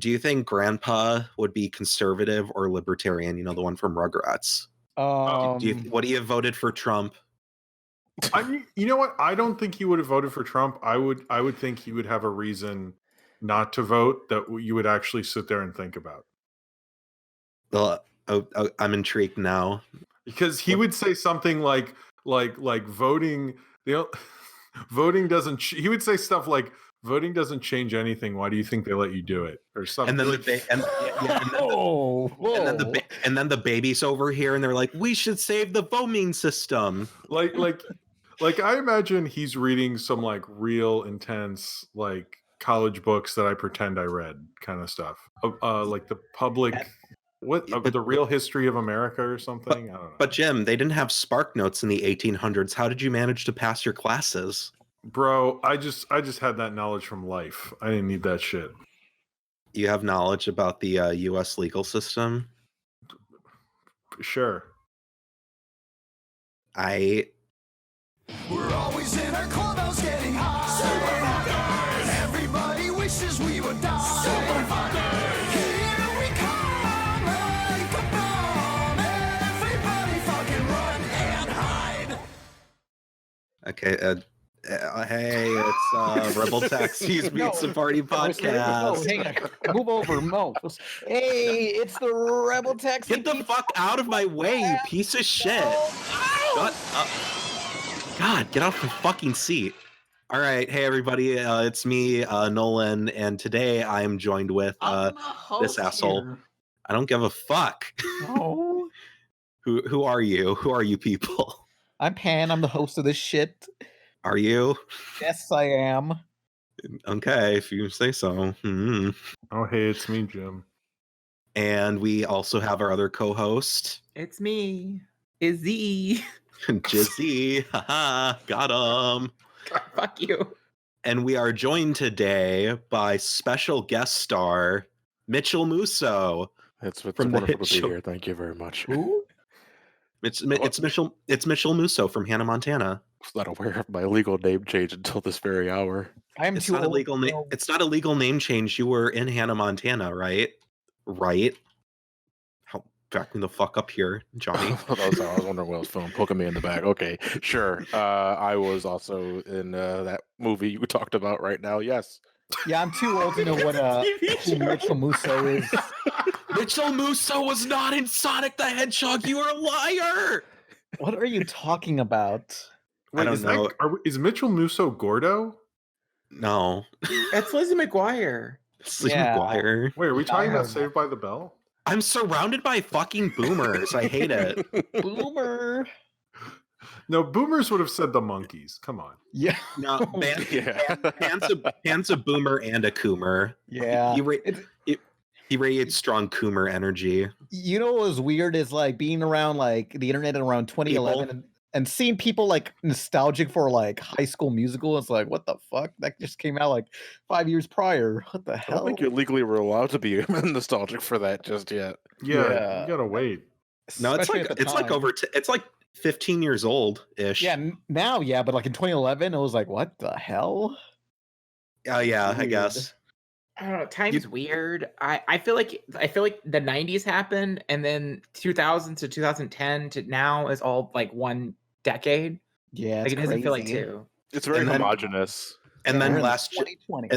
do you think Grandpa would be conservative or libertarian? You know, the one from Rugrats. What do you have voted for Trump? I mean, you know what? I don't think he would have voted for Trump. I would think he would have a reason not to vote that you would actually sit there and think about. I'm intrigued now. Because he would say something like voting, voting doesn't. He would say stuff like voting doesn't change anything. Why do you think they let you do it, or something? And then the baby's over here, and they're like, "We should save the voting system." Like I imagine he's reading some like real intense like college books that I pretend I read kind of stuff. Like the public. The real history of America or something? I don't know. But Jim, they didn't have Spark Notes in the 1800s. How did you manage to pass your classes? Bro, I just had that knowledge from life. I didn't need that shit. You have knowledge about the U.S. legal system? Sure. We're always in our clubhouse getting high. Super fuckers! Everybody wishes we would die. Super fuckers! Okay, hey, it's RebelTaxi's Pizza Party podcast. Hang on, move over, Mo. Hey, it's the RebelTaxi. Get the fuck out of my way, you piece of shit! Shut up! God, get off the fucking seat. All right, hey everybody, it's me, Nolan, and today I am joined with this asshole. Here. I don't give a fuck. Oh. Who are you? Who are you people? I'm Pan. I'm the host of this shit. Are you? Yes, I am. Okay, if you say so. Mm-hmm. Oh, hey, it's me, Jim. And we also have our other co-host. It's me, Izzy. Jizzy. Haha, got him. Fuck you. And we are joined today by special guest star Mitchell Musso. It's wonderful to be here. Thank you very much. Who? It's Mitchell Musso from Hannah, Montana. I was not aware of my legal name change until this very hour. It's not a legal name. It's not a legal name change. You were in Hannah, Montana, right? Right. Back me the fuck up here, Johnny. I was wondering what was film poking me in the back. Okay, sure. I was also in that movie you talked about right now. Yes. Yeah, I'm too old to know what who Mitchell Musso is. Mitchell Musso was not in Sonic the Hedgehog. You are a liar. What are you talking about? Wait, I don't know. Is Mitchell Musso Gordo? No. It's Lizzie McGuire. McGuire. Wait, are we talking about Saved by the Bell? I'm surrounded by fucking boomers. I hate it. Boomer. No, boomers would have said the monkeys. Come on. Yeah. No, Pan's a boomer and a Coomer. Yeah. He radiates strong Coomer energy. You know what was weird is like being around like the internet around 2011 and seeing people like nostalgic for like High School Musical. It's like, what the fuck? That just came out like 5 years prior. What the hell? I don't think you legally were allowed to be nostalgic for that just yet. Yeah. You gotta wait. No, it's like 15 years old ish. Yeah, now, yeah, but like in 2011, it was like, what the hell? Yeah, I guess. I don't know. Time's weird. I feel like the 90s happened, and then 2000 to 2010 to now is all like one decade. Yeah, like it doesn't feel like two. It's very homogenous. And then last 2020,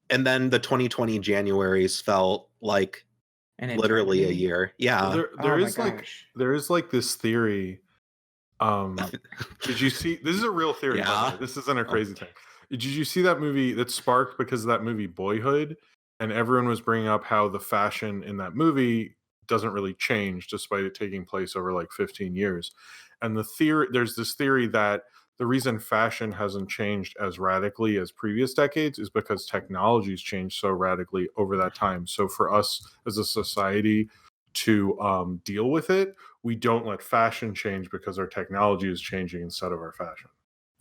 and then the 2020 Januaries felt like literally a year. Yeah, there is like this theory. Did you see? This is a real theory. Yeah. This isn't a crazy thing. Did you see that movie that sparked because of that movie Boyhood? And everyone was bringing up how the fashion in that movie doesn't really change despite it taking place over like 15 years. And there's this theory that the reason fashion hasn't changed as radically as previous decades is because technology's changed so radically over that time. So for us as a society to deal with it, we don't let fashion change because our technology is changing instead of our fashion.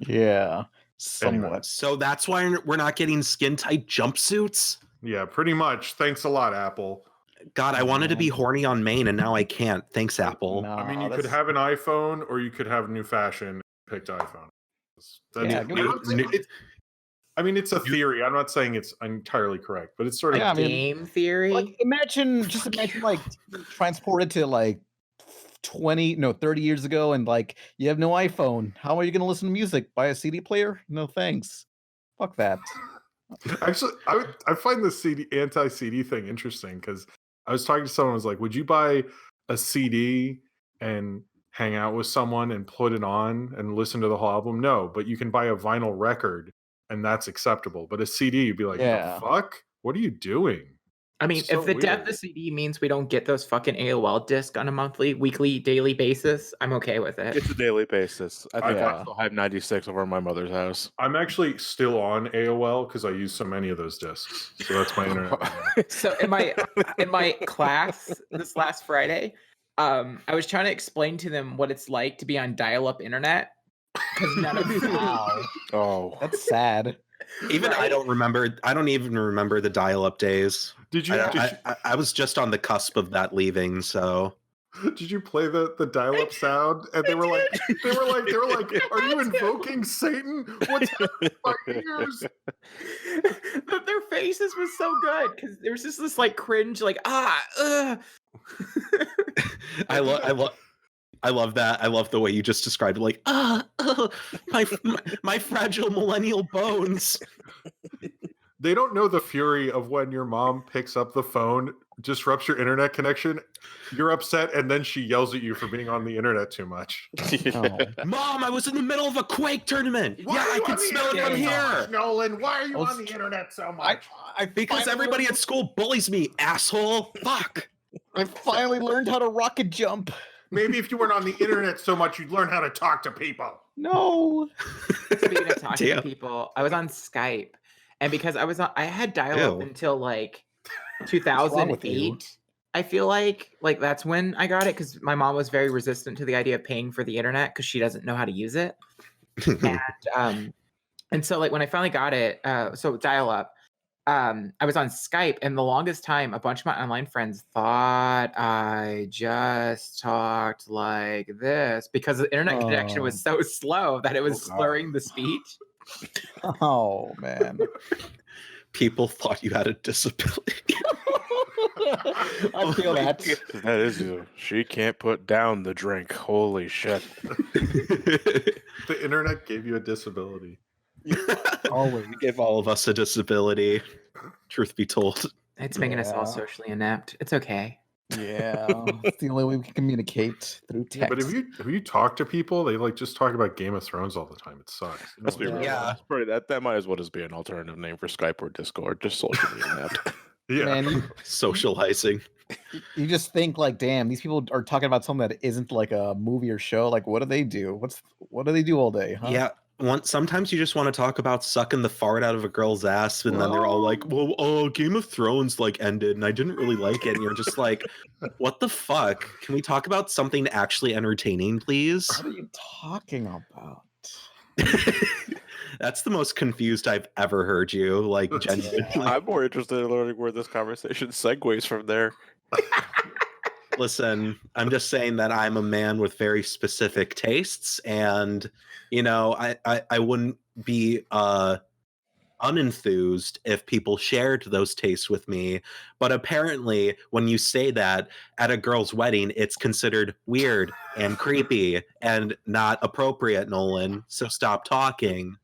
Yeah, somewhat. Anyway. So that's why we're not getting skin tight jumpsuits. Yeah, pretty much. Thanks a lot, Apple. God, I wanted to be horny on Maine, and now I can't. Thanks, Apple. No, I mean, you could have an iPhone, or you could have new fashion. Picked iPhone. I mean, it's a theory. I'm not saying it's entirely correct, but it's sort of Yeah, I mean, Game theory. like imagine like transported to like 30 years ago, and like you have no iPhone. How are you gonna listen to music? Buy a CD player? No thanks. Fuck that. actually I find the anti-CD thing interesting because I was talking to someone who was like, would you buy a CD and hang out with someone and put it on and listen to the whole album? No, but you can buy a vinyl record and that's acceptable. But a CD, you'd be like, Yeah. the fuck? What are you doing? I mean, It's so if the death weird. of CD means we don't get those fucking AOL discs on a monthly, weekly, daily basis, I'm okay with it. It's a daily basis. I think I Yeah. still have 96 over at my mother's house. I'm actually still on AOL because I use so many of those discs. So that's my internet. So in my class this last Friday, I was trying to explain to them what it's like to be on dial-up internet because none of Wow, Oh, that's sad. Even I don't even remember the dial-up days. Did you I was just on the cusp of that leaving, so did you play the dial-up sound? And they were like, are you invoking Satan? What's happening to my ears? But their faces was so good because there was just this like cringe, like I love that. I love the way you just described it, like my fragile millennial bones. They don't know the fury of when your mom picks up the phone, disrupts your internet connection, you're upset, and then she yells at you for being on the internet too much. Oh. Mom, I was in the middle of a Quake tournament. I can smell it from here. Nolan, why are you Well, on the internet so much? Because everybody at school bullies me, asshole. Fuck. I finally learned how to rocket jump. Maybe if you weren't on the internet so much, you'd learn how to talk to people. No. Speaking of talking to Damn. people, I was on Skype, and because I had dial-up Ew. until like wrong with you? 2008. I feel like that's when I got it because my mom was very resistant to the idea of paying for the internet because she doesn't know how to use it. And so like when I finally got it, so dial-up, I was on Skype, and the longest time, a bunch of my online friends thought I just talked like this because the internet connection was so slow that it was slurring the speech. Oh man. People thought you had a disability. I feel that. that is you. She can't put down the drink. Holy shit. The internet gave you a disability. Always. We gave all of us a disability. Truth be told. It's making us all Yeah. socially inept. It's okay. Yeah. It's the only way we can communicate through text. But if you talk to people, they like just talk about Game of Thrones all the time. It sucks. Let's be real. Yeah. That's pretty, that might as well just be an alternative name for Skype or Discord. Just social media app. Yeah. Man, Socializing. you just think like, damn, these people are talking about something that isn't like a movie or show. Like, what do they do? What do they do all day? Huh? Yeah. Sometimes you just want to talk about sucking the fart out of a girl's ass, and then they're all like, well, oh, Game of Thrones like ended and I didn't really like it. And you're just like, what the fuck? Can we talk about something actually entertaining, please? What are you talking about? That's the most confused I've ever heard you. Like, genuinely. I'm more interested in learning where this conversation segues from there. Listen, I'm just saying that I'm a man with very specific tastes, and you know, I wouldn't be unenthused if people shared those tastes with me. But apparently, when you say that at a girl's wedding, it's considered weird and creepy and not appropriate, Nolan. So stop talking,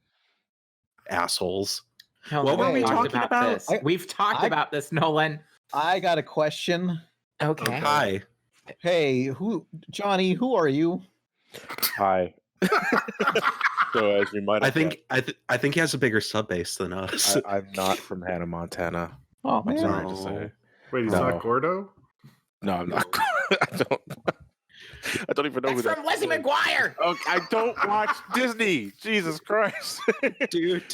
assholes. No, What were we talking about? This. We've talked about this, Nolan. I got a question. Okay. Hi. Hey, Johnny, who are you? Hi. So as you might I have think I think he has a bigger sub base than us. guessed, I'm not from Hannah, Montana. Oh I'm man. sorry to No. say. Wait, he's No. not Gordo? No, I'm not. I don't even know That's who that from Lizzie is. McGuire. Oh, I don't watch Disney. Jesus Christ. Dude.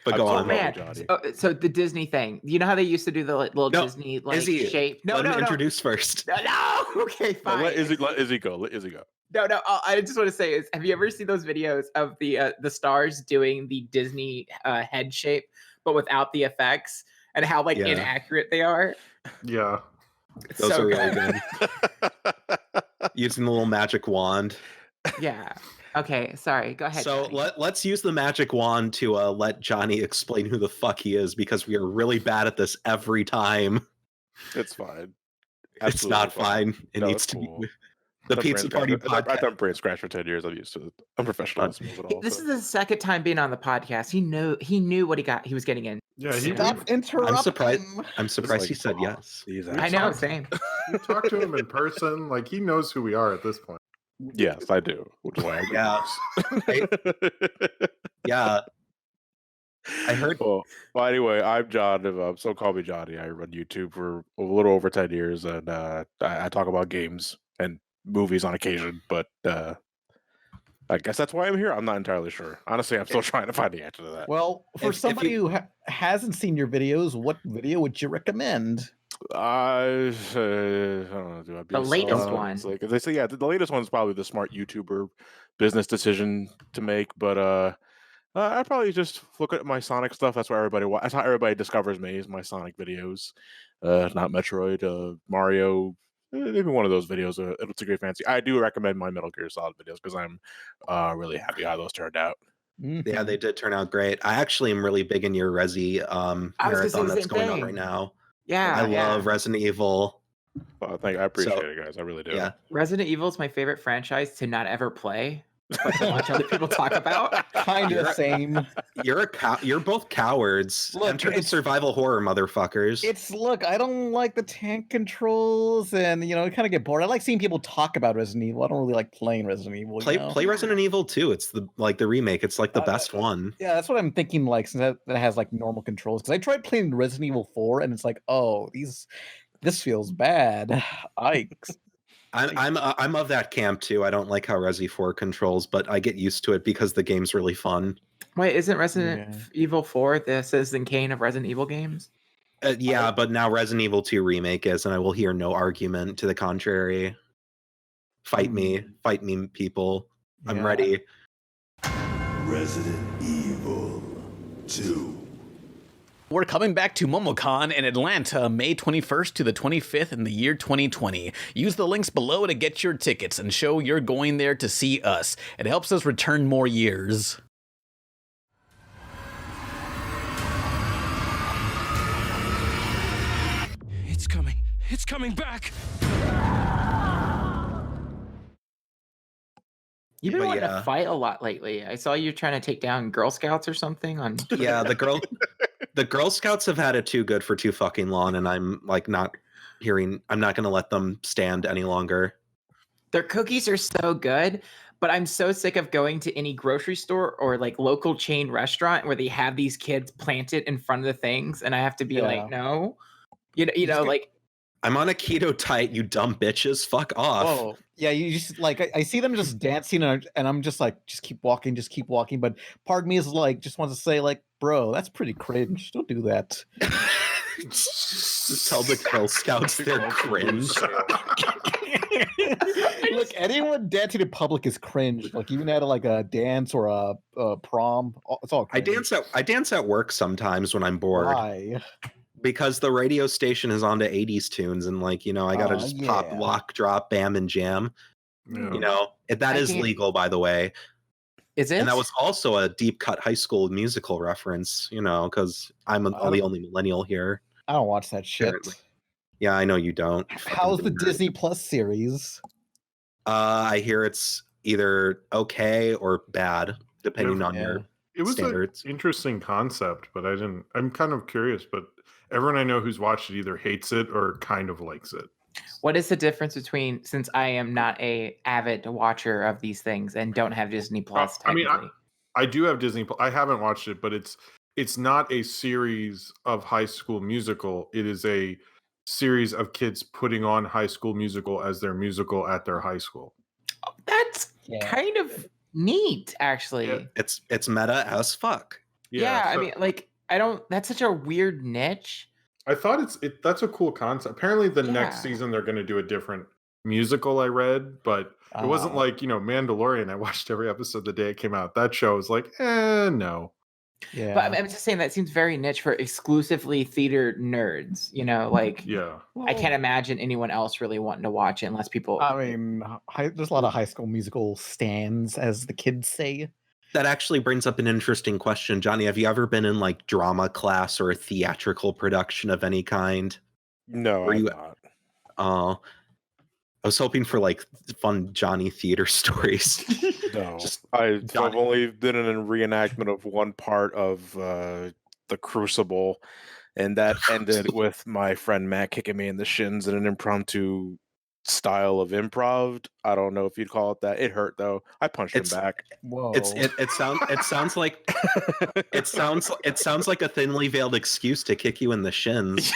But I'm go sorry, on. man. Johnny. So the Disney thing. You know how they used to do the little No, Disney like Izzy, shape? No, Let no, him no. introduce first. No. Okay, No, fine. let Izzy go. Let Izzy go. No. I just want to say is, have you ever seen those videos of the stars doing the Disney head shape, but without the effects, and how like Yeah. inaccurate they are? Yeah. It's Those so are really good. good. Using the little magic wand. Yeah. Okay, sorry. Go ahead. So Johnny. let's use the magic wand to let Johnny explain who the fuck he is, because we are really bad at this every time. It's fine. It's not fine. It No, needs it's to cool. be the Pizza Party I've podcast. done brain scratch for 10 years. I'm used to it. I'm professional at it all. This is the second time being on the podcast. He knew what he was getting in. Yeah, Stop interrupting. I'm surprised like, he said yes. I know, same. we talked to him in person. Like, he knows who we are at this point. Yes, I do. Which is why Yeah. I heard. Well, anyway, I'm John. So call me Johnny. I run YouTube for a little over 10 years, and I talk about games and movies on occasion. But I guess that's why I'm here. I'm not entirely sure. Honestly, I'm still trying to find the answer to that. Well, for somebody who hasn't seen your videos, what video would you recommend? I don't know. Do I be The latest one. It's like they say, yeah, the latest one's probably the smart YouTuber business decision to make. But I probably just look at my Sonic stuff. That's where that's how everybody discovers me, is my Sonic videos. Not Metroid, Mario. Maybe one of those videos. It's a great fancy. I do recommend my Metal Gear Solid videos because I'm really happy how those turned out. Yeah, they did turn out great. I actually am really big in your Resi marathon that's going on right now. Yeah, I love Resident Evil. Well, I appreciate it, guys. I really do. Yeah, Resident Evil is my favorite franchise to not ever play, but to watch other people talk about. Kind of same. You're both cowards. Look, Enter the survival horror, motherfuckers. Look, I don't like the tank controls, and I kind of get bored. I like seeing people talk about Resident Evil. I don't really like playing Resident Evil. Play Resident Evil 2. It's the remake. It's like the best one. Yeah, that's what I'm thinking. Like, since that has like normal controls, because I tried playing Resident Evil 4, and it's like, oh, this feels bad. I'm of that camp too. I don't like how Resi 4 controls, but I get used to it because the game's really fun. Wait, isn't Resident Evil 4 the Citizen Kane of Resident Evil games? Yeah, but now Resident Evil 2 remake is, and I will hear no argument to the contrary. Fight me, people. I'm ready. Resident Evil 2. We're coming back to MomoCon in Atlanta, May 21st to the 25th in the year 2020. Use the links below to get your tickets and show you're going there to see us. It helps us return more years. It's coming. It's coming back. You've been wanting to fight a lot lately. I saw you trying to take down Girl Scouts or something on. Yeah, the Girl Scouts have had it too good for too fucking long, and I'm like I'm not gonna let them stand any longer. Their cookies are so good, but I'm so sick of going to any grocery store or like local chain restaurant where they have these kids planted in front of the things, and I have to be like, no, you know, like. I'm on a keto diet, you dumb bitches. Fuck off. Oh, yeah, you just like I see them just dancing, and I'm just like, just keep walking. But part of me is like, just wants to say, like, bro, that's pretty cringe. Don't do that. Just tell the Girl Scouts they're cringe. Look, anyone dancing in public is cringe. Like, even at like a dance or a prom, it's all cringe. I dance at work sometimes when I'm bored. Why? Because the radio station is on to 80s tunes, and like, I gotta just pop, lock, drop, bam, and jam. Yeah. That is legal, by the way. Is it? And that was also a deep cut High School Musical reference, because I'm the only millennial here. I don't watch that shit. Apparently. Yeah, I know you don't. How's the Disney Plus series? I hear it's either okay or bad, depending on your standards. An interesting concept, but I'm kind of curious, but everyone I know who's watched it either hates it or kind of likes it. What is the difference between, since I am not a avid watcher of these things and don't have Disney Plus? I mean, I do have Disney Plus. I haven't watched it, but it's not a series of High School Musical. It is a series of kids putting on High School Musical as their musical at their high school. That's kind of neat, actually. Yeah. It's meta as fuck. Yeah, I mean, like, that's such a weird niche. I thought that's a cool concept. Apparently the next season they're going to do a different musical, I read, but it wasn't like, Mandalorian. I watched every episode the day it came out. That show was like, no. Yeah. But I'm just saying that seems very niche for exclusively theater nerds. You know, like Yeah. I can't imagine anyone else really wanting to watch it unless people. I mean, there's a lot of High School Musical stands, as the kids say. That actually brings up an interesting question. Johnny, have you ever been in like drama class or a theatrical production of any kind? No, Were I'm you- not. I was hoping for like fun Johnny theater stories. No, Just I've Johnny. only been in a reenactment of one part of the Crucible, and that ended with my friend Matt kicking me in the shins in an impromptu style of improv. I don't know if you'd call it that. It hurt though. I punched It's- him back. Whoa. It sounds like it sounds like a thinly veiled excuse to kick you in the shins.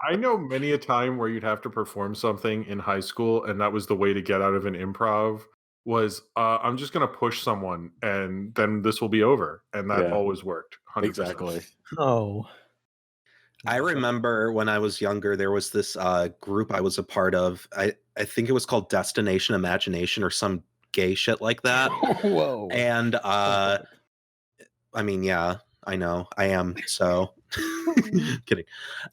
I know many a time where you'd have to perform something in high school, and that was the way to get out of an improv. Was I'm just gonna push someone, and then this will be over, and that Yeah. always worked. 100%. Exactly. Oh. I remember when I was younger, there was this group I was a part of. I think it was called Destination Imagination or some gay shit like that. Whoa. And I mean, yeah, I know I am. So kidding.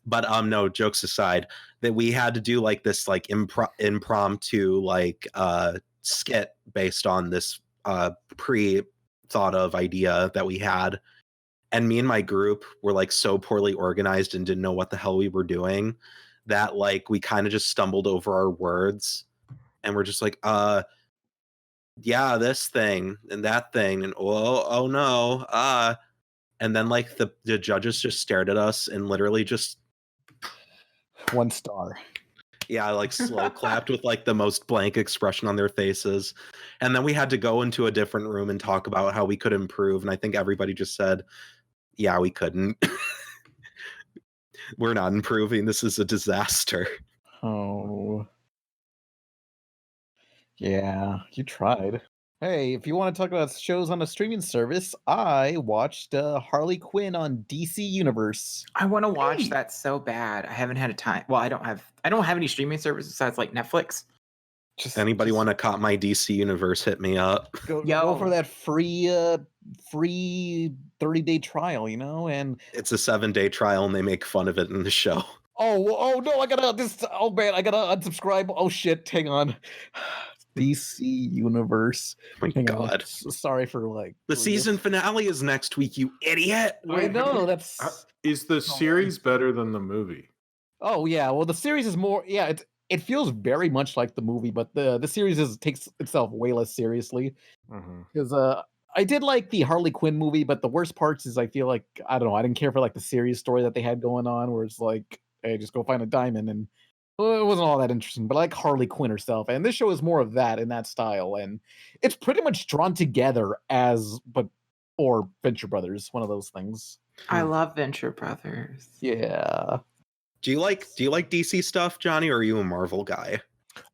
But no, jokes aside, that we had to do like this like impromptu like skit based on this pre thought of idea that we had. And me and my group were like so poorly organized and didn't know what the hell we were doing that like we kind of just stumbled over our words and we're just like, yeah, this thing and that thing and oh no, and then like the judges just stared at us and literally just 1 star. yeah, like slow clapped with like the most blank expression on their faces. And then we had to go into a different room and talk about how we could improve. And I think everybody just said, yeah, we couldn't. We're not improving. This is a disaster. Oh. Yeah, you tried. Hey, if you want to talk about shows on a streaming service, I watched Harley Quinn on DC Universe. I want to watch that so bad. I haven't had a time. Well, I don't have any streaming services besides like Netflix. Anybody want to cop my DC Universe? Hit me up. go Yo. for that free 30-day trial, you know? And It's a 7-day trial, and they make fun of it in the show. oh no, I gotta unsubscribe. Oh shit, hang on. DC Universe. My Hang on, God, sorry for like the season finale is next week. You idiot! I know that's. Is the series better than the movie? Oh yeah, well the series is more. Yeah, it feels very much like the movie, but the series takes itself way less seriously. Because I did like the Harley Quinn movie, but the worst parts is I feel like I don't know. I didn't care for like the serious story that they had going on, where it's like, hey, just go find a diamond, and well, it wasn't all that interesting. But I like Harley Quinn herself, and this show is more of that in that style, and it's pretty much drawn together or Venture Brothers, one of those things. I love Venture Brothers. Yeah. Do you like DC stuff, Johnny, or are you a Marvel guy?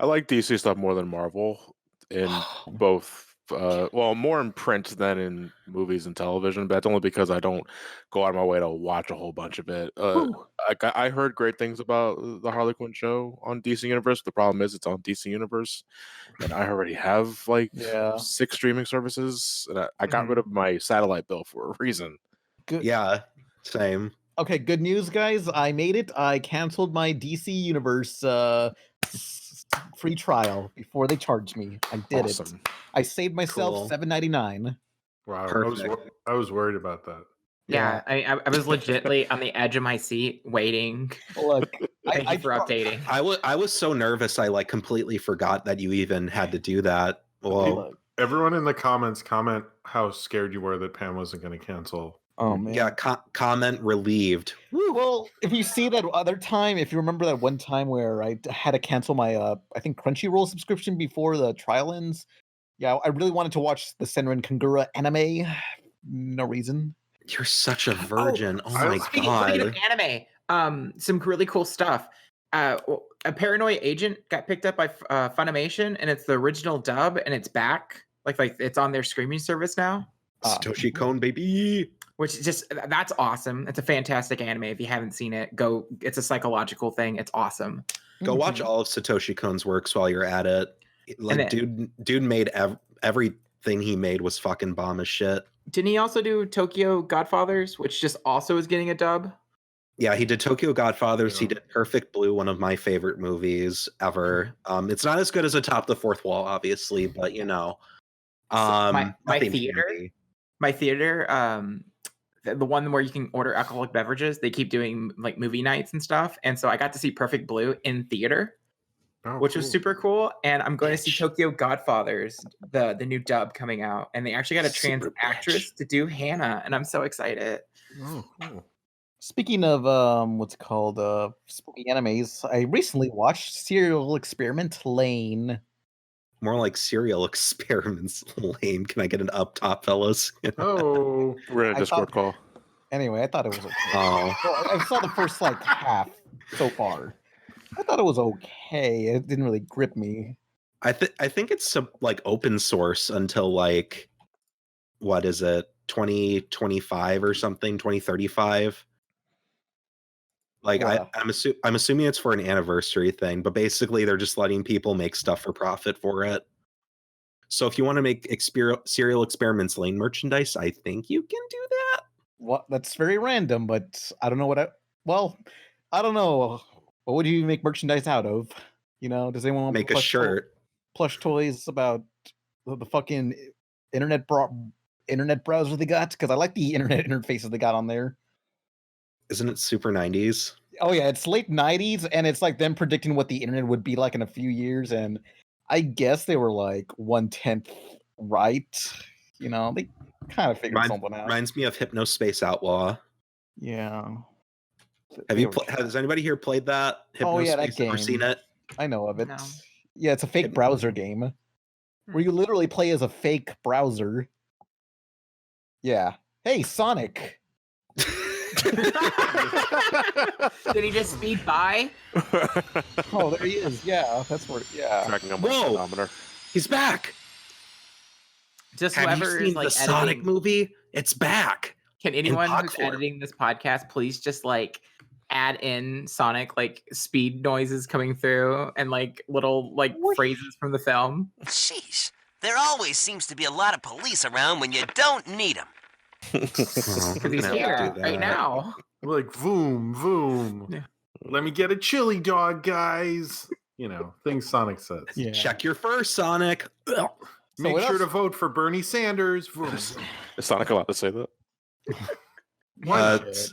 I like DC stuff more than Marvel in both. Well, more in print than in movies and television, but that's only because I don't go out of my way to watch a whole bunch of it. I heard great things about the Harley Quinn show on DC Universe. The problem is it's on DC Universe, and I already have like 6 streaming services, and I got rid of my satellite bill for a reason. Good. Yeah, same. Okay, good news, guys. I made it. I canceled my DC Universe free trial before they charged me. I did it. I saved myself Cool. $7.99. Wow, Perfect. I was worried about that. Yeah, I was legitimately on the edge of my seat waiting. Look, Thank you for updating. I was so nervous I like completely forgot that you even had to do that. Well, Everyone in the comments comment how scared you were that Pam wasn't going to cancel. Oh man. yeah, comment relieved. Well, if you see that other time, if you remember that one time where I had to cancel my I think Crunchyroll subscription before the trial ends. Yeah, I really wanted to watch the Senran Kagura anime. No reason. You're such a virgin. Oh, my Speaking God. of anime, some really cool stuff. A Paranoia Agent got picked up by Funimation, and it's the original dub, and it's back. Like it's on their streaming service now. Satoshi Kon, baby. Which is that's awesome. It's a fantastic anime. If you haven't seen it, go. It's a psychological thing. It's awesome. Go watch all of Satoshi Kon's works while you're at it. Like, then- dude made everything he made was fucking bomb as shit. Didn't he also do Tokyo Godfathers, which just also is getting a dub? Yeah, he did Tokyo Godfathers. He Yeah. did Perfect Blue, one of my favorite movies ever. It's not as good as Atop the Fourth Wall, obviously, but you know, my nothing theater, can be. my theater, the one where you can order alcoholic beverages, they keep doing like movie nights and stuff, and so I got to see Perfect Blue in theater, Oh, which was cool. super cool. And I'm going to see Bitch. Tokyo Godfathers, the new dub coming out, and they actually got a trans Super actress to do Hannah, and I'm so excited. Oh, cool. Speaking of what's it called spooky animes, I recently watched Serial Experiment Lane. More like Serial Experiments. Lame. Can I get an up top, fellas? Oh, We're in a I Discord thought- call. Anyway, I thought it was okay. Oh. Well, I saw the first like half so far. I thought it was okay. It didn't really grip me. I think it's like open source until like, what is it, 2025 or something, 2035. Like Yeah. I'm assuming it's for an anniversary thing, but basically they're just letting people make stuff for profit for it. So if you want to make Serial Experiments Lane merchandise, I think you can do that. What? That's very random, but I don't know what I. Well, I don't know. What would you make merchandise out of? You know, does anyone want Make a plush shirt. plush toys about the fucking internet browser they got? Because I like the internet interfaces they got on there. Isn't it super 90s? Oh yeah, it's late 90s, and it's like them predicting what the internet would be like in a few years, and I guess they were like 1/10 right. You know, they kind of figured something out. Reminds me of Hypnospace Outlaw. Yeah. Have They you? were- Has anybody here played that? Oh, yeah, that Hypnospace, ever seen game. it? I know of it. No. Yeah, it's a fake Hyp- browser game where you literally play as a fake browser. Yeah. Hey, Sonic. Did he just speed by? Oh, there he is. Yeah, that's where. Yeah. Tracking on my Whoa! speedometer. He's back. Just Have you whoever seen is like the Sonic editing. movie? It's back. Can anyone pod who's form. editing this podcast please just like add in Sonic like speed noises coming through and like little like phrases from the film? Sheesh. There always seems to be a lot of police around when you don't need them. Oh, Because I'm he's gonna have to here do right that. now. like voom, voom. Yeah. Let me get a chili dog, guys. You know, things Sonic says. Yeah. Check your fur, Sonic. Ugh. Make what sure else- to vote for Bernie Sanders. Voom. Is Sonic allowed to say that? Why Uh, not? S-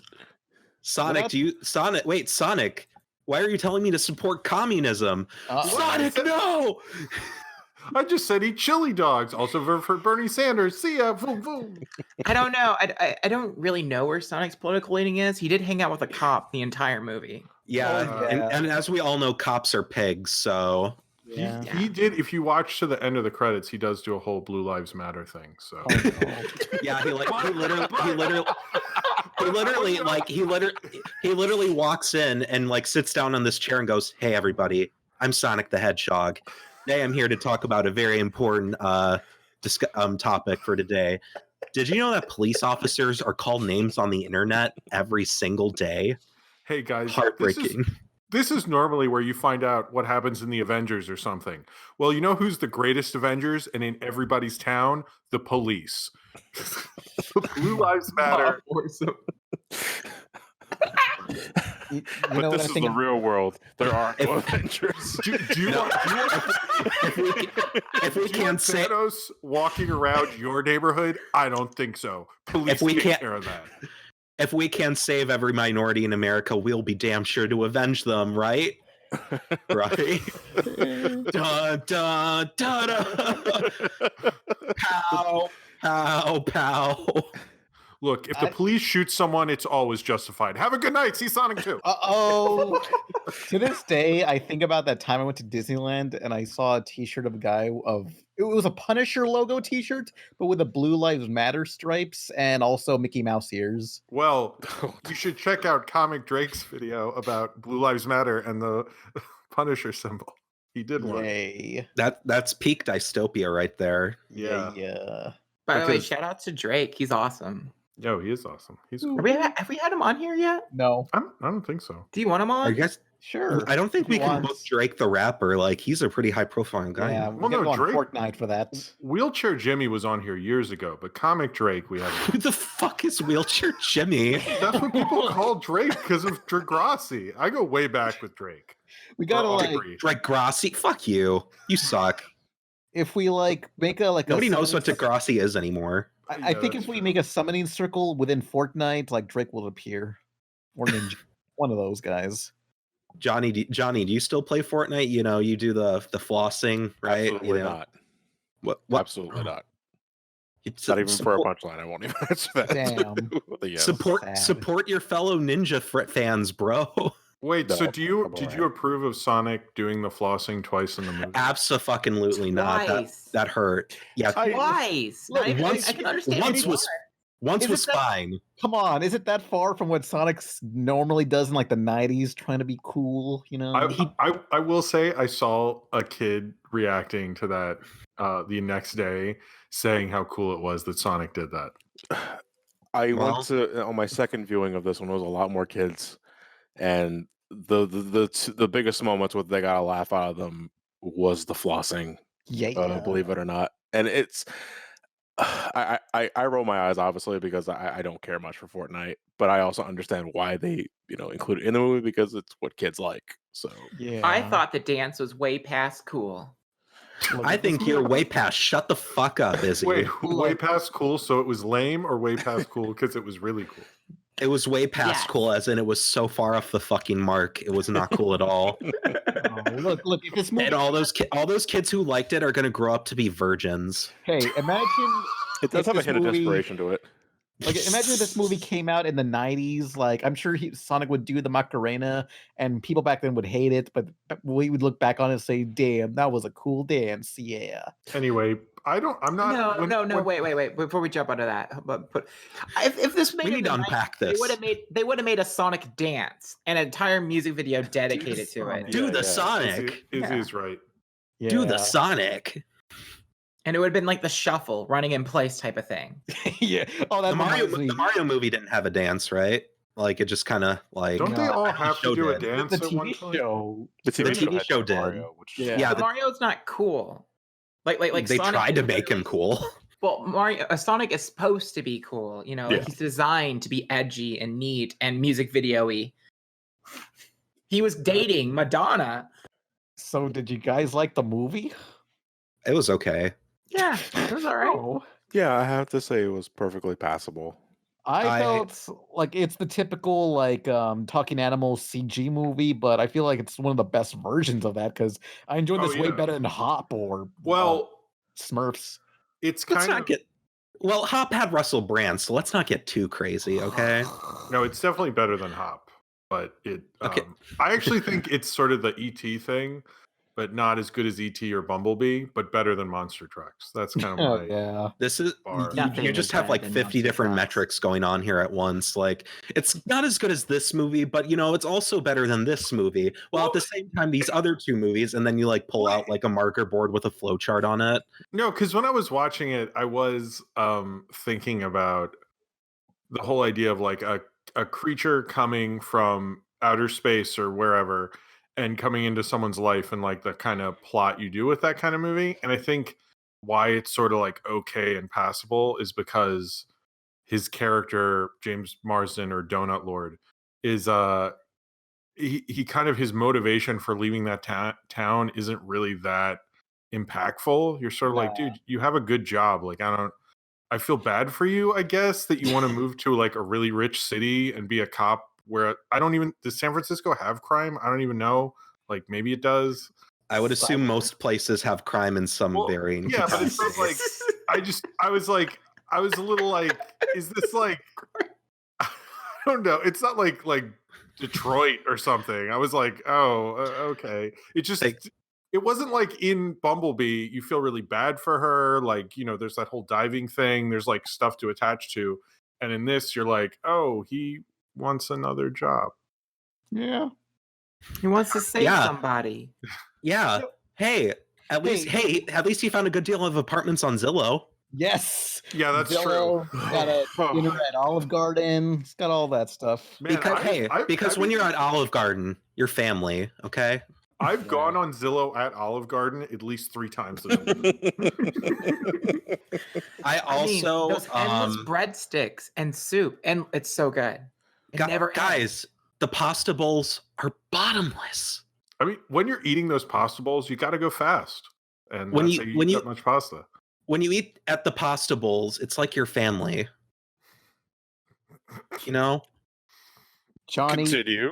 Sonic, What? Wait, Sonic. Why are you telling me to support communism? Uh-oh. Sonic, no! I just said eat chili dogs. Also vote for Bernie Sanders. See ya. Voom, voom. I don't know. I don't really know where Sonic's political leaning is. He did hang out with a cop the entire movie. Yeah, Oh, yeah. And as we all know, cops are pigs, so Yeah. He did. If you watch to the end of the credits, he does do a whole Blue Lives Matter thing. So Oh, no. yeah, he literally walks in and like sits down on this chair and goes, "Hey everybody, I'm Sonic the Hedgehog. Today I'm here to talk about a very important topic for today. Did you know that police officers are called names on the internet every single day? hey guys, Heartbreaking." This is normally where you find out what happens in the Avengers or something. Well, you know who's the greatest Avengers and in everybody's town? The police. The Blue Lives Matter. You But know what this I is think? the real world. There are no Avengers. Do you want If we can't say Thanos walking around your neighborhood? I don't think so. Police If we take can't- care of that. if we can save every minority in America, we'll be damn sure to avenge them, right? Right? Dun, dun, dun, dun. Pow, pow, pow. Look, if the police shoot someone, it's always justified. Have a good night. See Sonic 2. Uh-oh. To this day, I think about that time I went to Disneyland and I saw a t-shirt of a guy it was a Punisher logo t-shirt, but with the Blue Lives Matter stripes and also Mickey Mouse ears. Well, you should check out Comic Drake's video about Blue Lives Matter and the Punisher symbol. He did one. Yay. That's peak dystopia right there. Yeah. Yeah. By the way, Because- shout out to Drake. He's awesome. Yo, he is awesome. He's cool. Have we had him on here yet? No. I don't think so. Do you want him Are on? you Sure. I don't think If we he can book wants- Drake the rapper. Like, he's a pretty high-profile guy. Yeah, now. we're Well, gonna no, go on Drake- Fortnite for that. Wheelchair Jimmy was on here years ago, but Comic Drake we haven't. Who the fuck is Wheelchair Jimmy? That's what people call Drake because of Degrassi. I go way back with Drake. We gotta Or like, Aubrey. Drake Grassi? Fuck you. You suck. if we like make a like Nobody a knows what summoning- Degrassi is anymore. I think that's if we true. make a summoning circle within Fortnite, like Drake will appear, or Ninja, one of those guys. Johnny, do you still play Fortnite? You know, you do the flossing, right? Absolutely you know? not. What? Absolutely not. It's Not even for a support, punchline. I won't even answer that. Damn. With a yes. support Sad. your fellow Ninja fans, bro. Wait, so No, did you come on. approve of Sonic doing the flossing twice in the movie? Absolutely not. Twice. That hurt. Yeah, Twice. Look, Not even, once- I can understand. once if you was- want. once Is was it that- fine. Come on, is it that far from what Sonic normally does in like the '90s, trying to be cool? You know, I will say I saw a kid reacting to that the next day, saying how cool it was that Sonic did that. I Well- went to on my second viewing of this one was a lot more kids, and the biggest moments where they got a laugh out of them was the flossing. yeah. Believe it or not, and it's I roll my eyes obviously because I don't care much for Fortnite, but I also understand why they include it in the movie because it's what kids like. So Yeah. I thought the dance was way past cool. Look, I if this think you're movie- way past. Shut the fuck up, Izzy. Wait, way past cool, so it was lame, or way past cool because it was really cool? It was way past Yes. cool, as in it was so far off the fucking mark. It was not cool at all. Oh, look. If this movie, And all those kids who liked it are going to grow up to be virgins. hey, imagine it does if have a this hint of movie- desperation to it. Like, imagine if this movie came out in the '90s. Like, I'm sure Sonic would do the Macarena, and people back then would hate it, but we would look back on it and say, "Damn, that was a cool dance." Yeah. Anyway, I'm not. No, wait. Before we jump onto that, but if this made We it need to in the unpack 90s, this. they would have made a Sonic dance, an entire music video dedicated to it, Do Yeah, the yeah. Sonic. Izzy is right. Yeah. Do the Sonic. and it would have been like the shuffle, running in place type of thing. yeah. Oh, that The reminds me. Mario movie didn't have a dance, right? Like it just kind of like Don't they all the have to show do a did. dance The at one TV point? show. The The TV had show did. Mario, which Yeah. Yeah, But Mario's not cool. Like they Sonic tried to is make him really- cool. Well, Sonic is supposed to be cool. You know, like Yeah. he's designed to be edgy and neat and music video-y. He was dating Madonna. So, did you guys like the movie? It was okay. Yeah, it was all right. Oh. yeah, I have to say it was perfectly passable. I I- felt like it's the typical like talking animals CG movie, but I feel like it's one of the best versions of that because I enjoyed Oh, this way yeah. better than Hop or Well, Smurfs. it's Let's kind not of get. Well, Hop had Russell Brand, so let's not get too crazy, okay? no, it's definitely better than Hop, but it. Okay. I actually think it's sort of the ET thing, but not as good as ET or Bumblebee, but better than Monster Trucks. That's kind of Oh, my yeah. This is bar. Nothing you is just have better like than 50 Monster different Trucks. metrics going on here at once. Like it's not as good as this movie, but it's also better than this movie. Well, at the same time, these other two movies, and then you like pull out like a marker board with a flow chart on it. No, because when I was watching it, I was thinking about the whole idea of like a creature coming from outer space or wherever and coming into someone's life and like the kind of plot you do with that kind of movie. And I think why it's sort of like okay and passable is because his character, James Marsden or Donut Lord, is he kind of his motivation for leaving that town isn't really that impactful. You're sort of like, dude, you have a good job. Like, I feel bad for you, I guess, that you want to move to like a really rich city and be a cop where does San Francisco have crime? I don't even know. Like maybe it does. I would assume most places have crime in some Well, varying yeah, but it's capacity. sort of like I was a little like, is this like I don't know. It's not like Detroit or something. I was like, oh, okay. It just it wasn't like in Bumblebee, you feel really bad for her. Like, there's that whole diving thing. There's like stuff to attach to. And in this, you're like, oh, he wants another job. Yeah. He wants to save Yeah. somebody. Yeah. Hey, at least he found a good deal of apartments on Zillow. Yes. Yeah, that's Zillow, true. Got a dinner at Olive Garden. It's got all that stuff. Man, Because when you're at Olive Garden, your family, okay? I've gone on Zillow at Olive Garden at least 3 times this week. I also those endless breadsticks and soup, and it's so good. It never ends. guys, the pasta bowls are bottomless. I mean, when you're eating those pasta bowls, you got to go fast, and When that's you- how you when eat you- that much pasta. When you eat at the pasta bowls, it's like your family. You know? Johnny, Continue.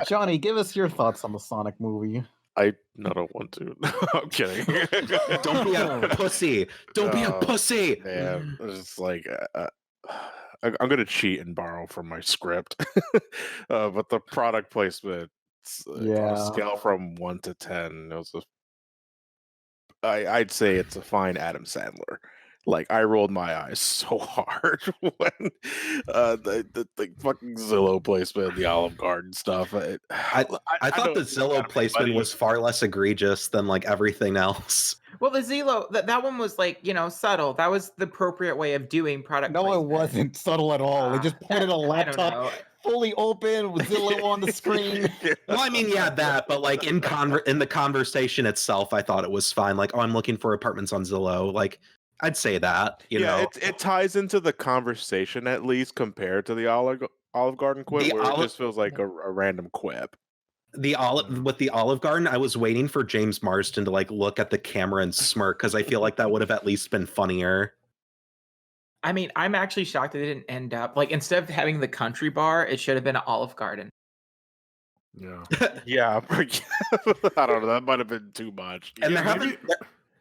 Johnny, give us your thoughts on the Sonic movie. I don't want to. I'm kidding. Don't be a pussy. Don't be a pussy. Man, it's like I'm gonna cheat and borrow from my script, but the product placement, on Yeah. a scale from 1 to 10, it was I'd say it's a fine Adam Sandler. Like, I rolled my eyes so hard when the fucking Zillow placement, the Olive Garden stuff. I I thought know the it's gotta Zillow be placement money. was far less egregious than like everything else. Well, the Zillow, that one was like, subtle. That was the appropriate way of doing product No, it placement. wasn't subtle at all. They just pointed a I don't know. laptop fully open with Zillow on the screen. Well, I mean, yeah, that, but like in the conversation itself, I thought it was fine. Like, oh, I'm looking for apartments on Zillow. Like, I'd say that. You know, it ties into the conversation at least compared to the Olive Garden quip, The where it Olive- just feels like a random quip. with the Olive Garden, I was waiting for James Marsden to like look at the camera and smirk because I feel like that would have at least been funnier. I mean, I'm actually shocked that it didn't end up like, instead of having the country bar, it should have been an Olive Garden. Yeah. Yeah, I don't know. That might have been too much. And Yeah,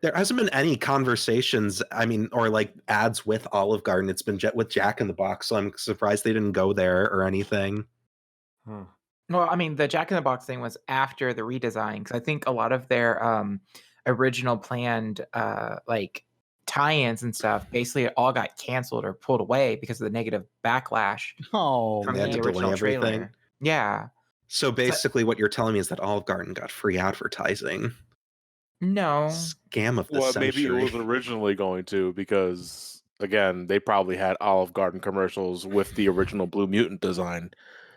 there hasn't been any conversations, I mean, or like ads with Olive Garden. It's been with Jack in the Box, so I'm surprised they didn't go there or anything. Well, I mean, the Jack in the Box thing was after the redesign, because I think a lot of their original planned like tie-ins and stuff basically all got canceled or pulled away because of the negative backlash Oh, from They had the to delay original everything. trailer. Yeah. So basically, what you're telling me is that Olive Garden got free advertising. No. Scam of the Well, century. maybe it was originally going to, because again, they probably had Olive Garden commercials with the original Blue Mutant design.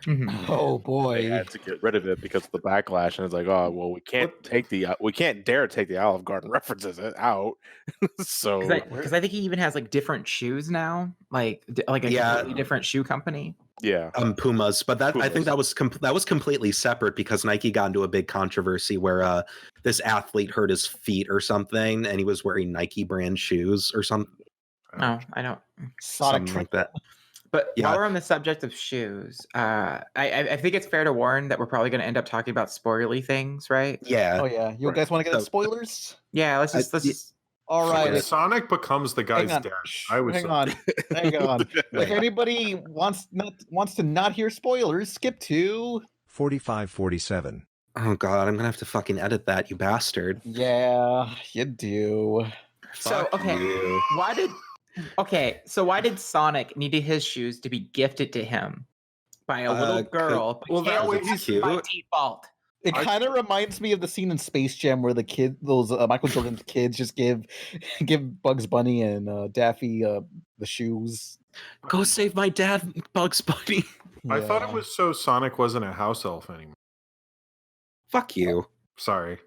Mhm. oh They boy. had to get rid of it because of the backlash, and it's like, oh well, we can't dare take the Olive Garden references out. So Because I think he even has like different shoes now, like like a Yeah. completely different shoe company. yeah, Pumas, but I think Pumas. that was completely separate because Nike got into a big controversy where this athlete hurt his feet or something, and he was wearing Nike brand shoes or something Oh, I don't. Sonic like that. But Yeah. while we're on the subject of shoes, I think it's fair to warn that we're probably going to end up talking about spoilerly things, right? Yeah, Oh yeah. You Right. guys want to get into So- spoilers? Yeah, let's I- just All When right. Sonic becomes the guy's Hang on. dad. I was Hang on. Hang on. If Wait. anybody wants to not hear spoilers, skip to 4547. Oh god, I'm gonna have to fucking edit that, you bastard. yeah, you do. So, Fuck okay. you. Why did Sonic need his shoes to be gifted to him by a little girl? but well, that can't way use he's it by cute. default. It kind of reminds me of the scene in Space Jam where those Michael Jordan's kids just give Bugs Bunny and Daffy the shoes. Go save my dad, Bugs Bunny. I thought it Yeah. was so Sonic wasn't a house elf anymore. Fuck you. Sorry.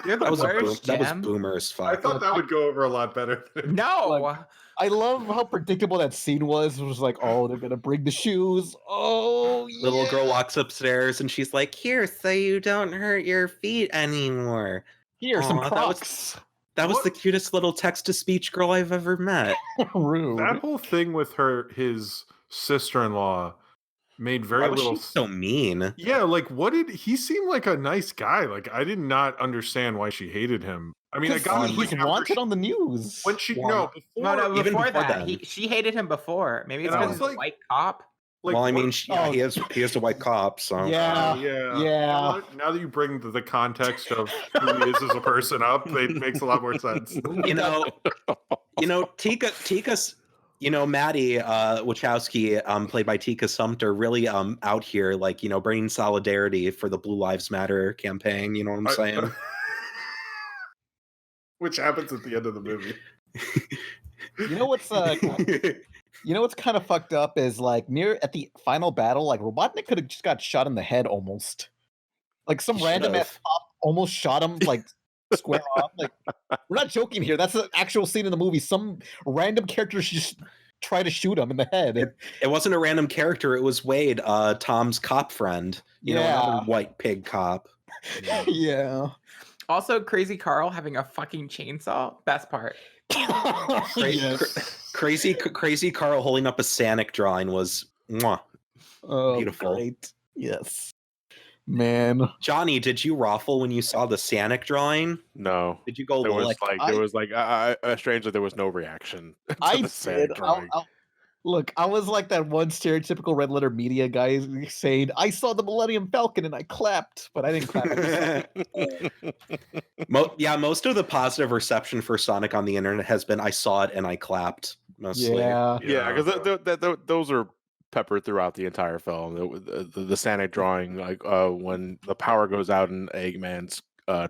You're the That was, worst, that was Jam. boomer as I fuck. thought that would go over a lot better. Than No. Like, I love how predictable that scene was. It was like, oh, they're gonna bring the shoes. Oh, Little girl yeah. walks upstairs and she's like, "Here, so you don't hurt your feet anymore." Here, some Aw, that was- Crocs. That was What? the cutest little text-to-speech girl I've ever met. Rude. that whole thing with his sister-in-law made very Why was little. she so mean? Yeah, like he seemed like a nice guy. Like I did not understand why she hated him. I mean, I got it, he's like, after wanted on the news. when she Well, before, even before before that, then. she hated him before. Maybe it's And I because was he's a like- white cop. like, well, I what- mean, Oh. he is a white cop, so Yeah. yeah. Yeah. Now that you bring the context of who he is as a person up, it makes a lot more sense. you know, Tika's, Maddie Wachowski, played by Tika Sumter, really out here, like, bringing solidarity for the Blue Lives Matter campaign. You know what I'm saying? Which happens at the end of the movie. You know what's You know what's kind of fucked up is like near at the final battle, like Robotnik could have just got shot in the head almost. Like some He random ass should've. cop almost shot him like square off. Like we're not joking here. That's an actual scene in the movie. Some random character just try to shoot him in the head. It wasn't a random character. It was Wade, Tom's cop friend. You know, Yeah. another white pig cop. Yeah. Also, Crazy Carl having a fucking chainsaw. Best part. Crazy Carl holding up a Sonic drawing was mwah, Oh, beautiful. great. Yes. Man. Johnny, did you raffle when you saw the Sonic drawing? No. Did you go There was like strangely there was no reaction to I the Sonic did. drawing. Look, I was like that one stereotypical red letter media guy saying, I saw the Millennium Falcon and I clapped, but I didn't clap. Most of the positive reception for Sonic on the internet has been I saw it and I clapped. Mostly. Yeah, because those are peppered throughout the entire film. The Sonic drawing, like when the power goes out in Eggman's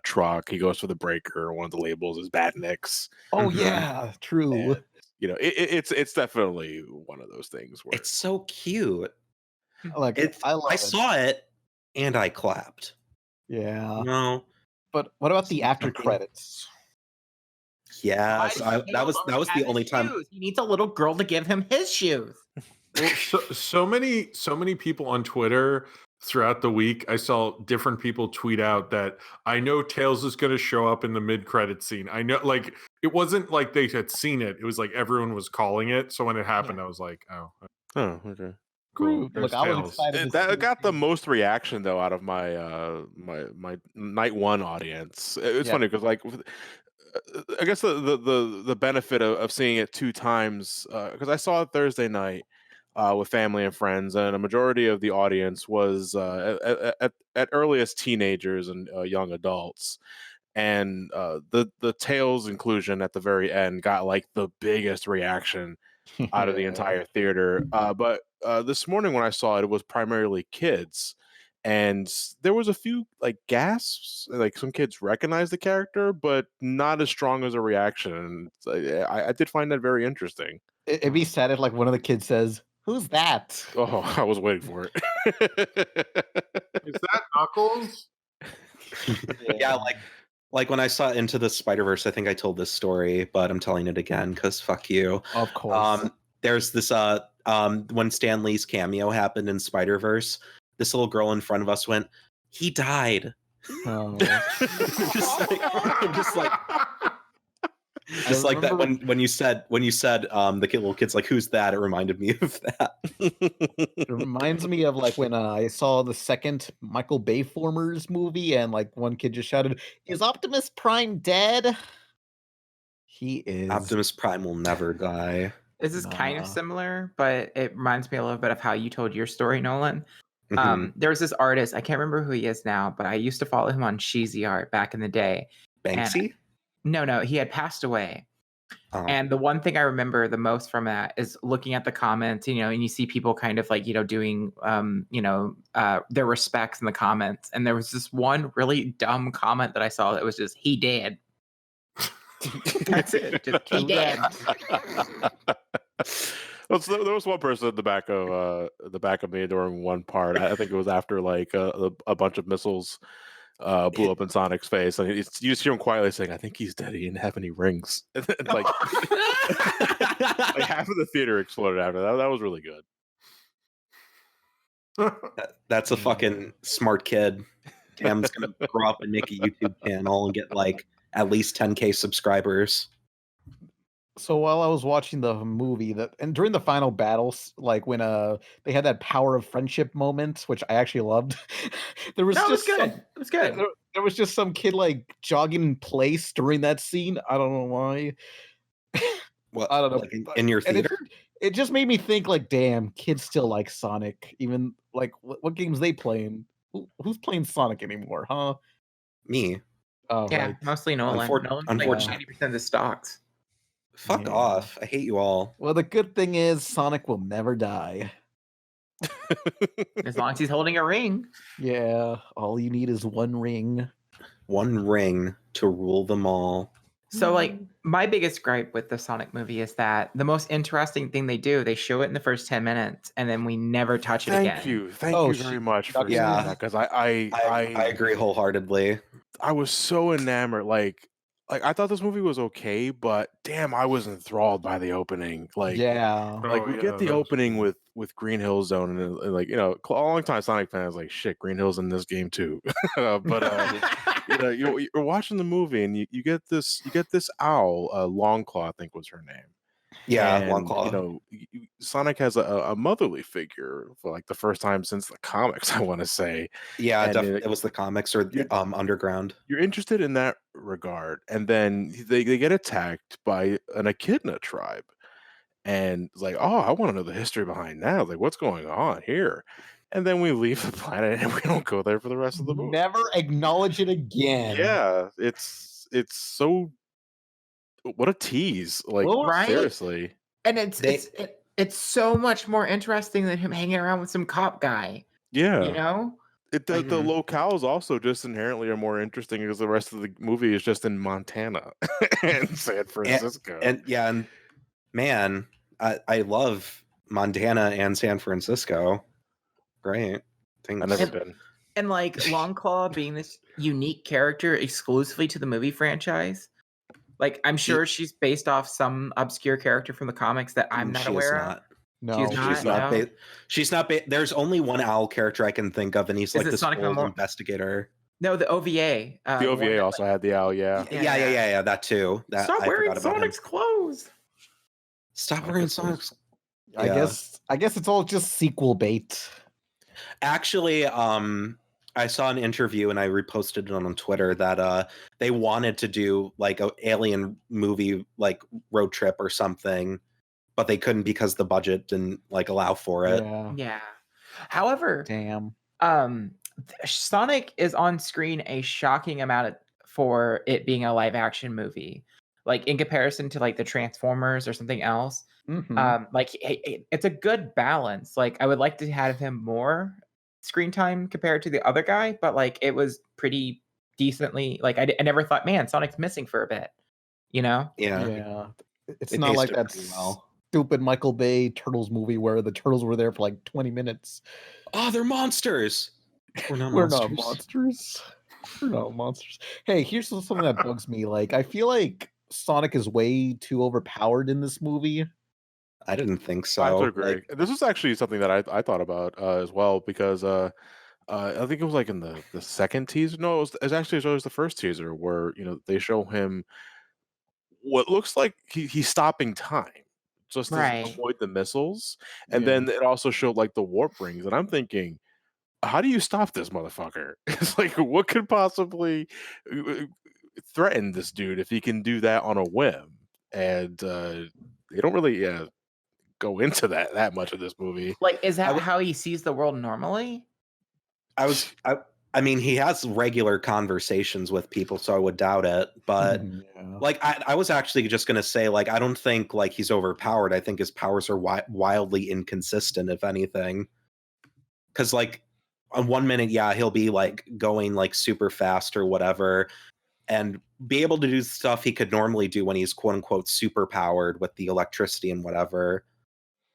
truck, he goes for the breaker. One of the labels is Badniks. Oh yeah, true. And, you know, it's definitely one of those things where It's so cute. Like I saw it and I clapped. Yeah. No. But what about the after credits? Yes, that was the only time. Shoes. He needs a little girl to give him his shoes. Well, so many people on Twitter throughout the week, I saw different people tweet out that I know Tails is going to show up in the mid-credit scene. I know, like, it wasn't like they had seen it. It was like everyone was calling it. So when it happened, I was like, oh, okay. Cool. Look, I was excited. That got the most reaction though out of my my night one audience. It's funny because like I guess the benefit of seeing it two times because I saw it Thursday night with family and friends, and a majority of the audience was at earliest teenagers and young adults. And the Tails inclusion at the very end got like the biggest reaction out of the entire theater. But this morning when I saw it, it was primarily kids. And there was a few like gasps, like some kids recognized the character, but not as strong as a reaction. And I did find that very interesting. It'd be sad if like one of the kids says, "Who's that?" Oh, I was waiting for it. Is that Knuckles? Yeah, like when I saw Into the Spider-Verse, I think I told this story, but I'm telling it again because fuck you. Of course. There's this when Stan Lee's cameo happened in Spider-Verse, this little girl in front of us went, "He died." Oh. I'm just like that when you said the little kid's like, "Who's that?" It reminded me of that. It reminds me of like when I saw the second Michael Bay Formers movie, and like one kid just shouted, "Is Optimus Prime dead?" He is. Optimus Prime will never die. This is kind of similar, but it reminds me a little bit of how you told your story, Nolan. There was this artist, I can't remember who he is now, but I used to follow him on Cheesy Art back in the day. Banksy? No, he had passed away. Oh. And the one thing I remember the most from that is looking at the comments, you know, and you see people kind of like, you know, doing, their respects in the comments. And there was this one really dumb comment that I saw that was just, "He dead." That's it. Just, "He dead." Well, so there was one person at the back of me during one part. I think it was after like a bunch of missiles blew up in Sonic's face, and you just hear him quietly saying, "I think he's dead. He didn't have any rings." And then, like, like half of the theater exploded after that. That was really good. That's a fucking smart kid. Tam's gonna grow up and make a YouTube channel and get like at least 10K subscribers. So while I was watching the movie, and during the final battles, like when they had that power of friendship moment, which I actually loved, there was just good. It was good. There was just some kid like jogging in place during that scene. I don't know why. Well, I don't know. like in your theater? It just made me think like, damn, kids still like Sonic. Even like what games they playing? Who's playing Sonic anymore, huh? Me. Oh, Yeah, right. mostly Nolan. Nolan's like unfortunately. 90% of the stocks. Fuck off. I hate you all. Well, the good thing is Sonic will never die. As long as he's holding a ring. Yeah, all you need is one ring. One ring to rule them all. So, like, my biggest gripe with the Sonic movie is that the most interesting thing they do, they show it in the first 10 minutes, and then we never touch it again. Thank you very much for saying that, because I agree wholeheartly. I was so enamored. Like I thought this movie was okay, but damn, I was enthralled by the opening. Like, Yeah. like we get the opening with Green Hill Zone, and like, you know, a long time Sonic fans like, shit, Green Hill's in this game too. But you know, you're watching the movie and you get this owl, Longclaw, I think was her name. Yeah, And, Longclaw. you know, Sonic has a motherly figure for like the first time since the comics, I want to say. Yeah, And it was the comics or Underground. You're interested in that regard, and then they get attacked by an Echidna tribe, and it's like, oh, I want to know the history behind that. Like, what's going on here? And then we leave the planet and we don't go there for the rest of the movie. Never acknowledge it again. Yeah, it's so, what a tease. Like, Right? seriously. And it's so much more interesting than him hanging around with some cop guy. Yeah. You know? The locales also just inherently are more interesting because the rest of the movie is just in Montana and San Francisco. And man, I love Montana and San Francisco. Great. Thanks. I've never been. And like Longclaw being this unique character exclusively to the movie franchise. Like, I'm sure she's based off some obscure character from the comics that I'm not aware of. No, she's not. There's only one owl character I can think of, and he's like this old investigator. No, the OVA. The OVA also had the owl. Yeah. Yeah. That too. Stop wearing Sonic's clothes. Stop wearing Sonic's. I guess it's all just sequel bait. Actually, I saw an interview and I reposted it on Twitter that they wanted to do like an alien movie, like Road Trip or something, but they couldn't because the budget didn't like allow for it. Yeah. However, Sonic is on screen a shocking amount for it being a live action movie. Like in comparison to like the Transformers or something else. Like it's a good balance. Like I would like to have him more screen time compared to the other guy, but like it was pretty decently, like I never thought, man, Sonic's missing for a bit, you know? Yeah. It's not like that stupid Michael Bay Turtles movie where the turtles were there for like 20 minutes. Oh, they're monsters. We're not monsters. We're not monsters. Hey, here's something that bugs me. Like, I feel like Sonic is way too overpowered in this movie. I didn't think so. I have to agree. This was actually something that I thought about as well, because I think it was like in the second teaser. No, it was actually as always the first teaser where, you know, they show him what looks like he's stopping time just to avoid the missiles, and then it also showed like the warp rings, and I'm thinking, how do you stop this motherfucker? It's like, what could possibly threaten this dude if he can do that on a whim? And they don't really go into that much of this movie. Like, is that how he sees the world normally? I mean, he has regular conversations with people, so I would doubt it. But like, I was actually just gonna say, like, I don't think like he's overpowered. I think his powers are wildly inconsistent, if anything. Because like, on 1 minute, he'll be like going like super fast or whatever, and be able to do stuff he could normally do when he's quote unquote super powered with the electricity and whatever.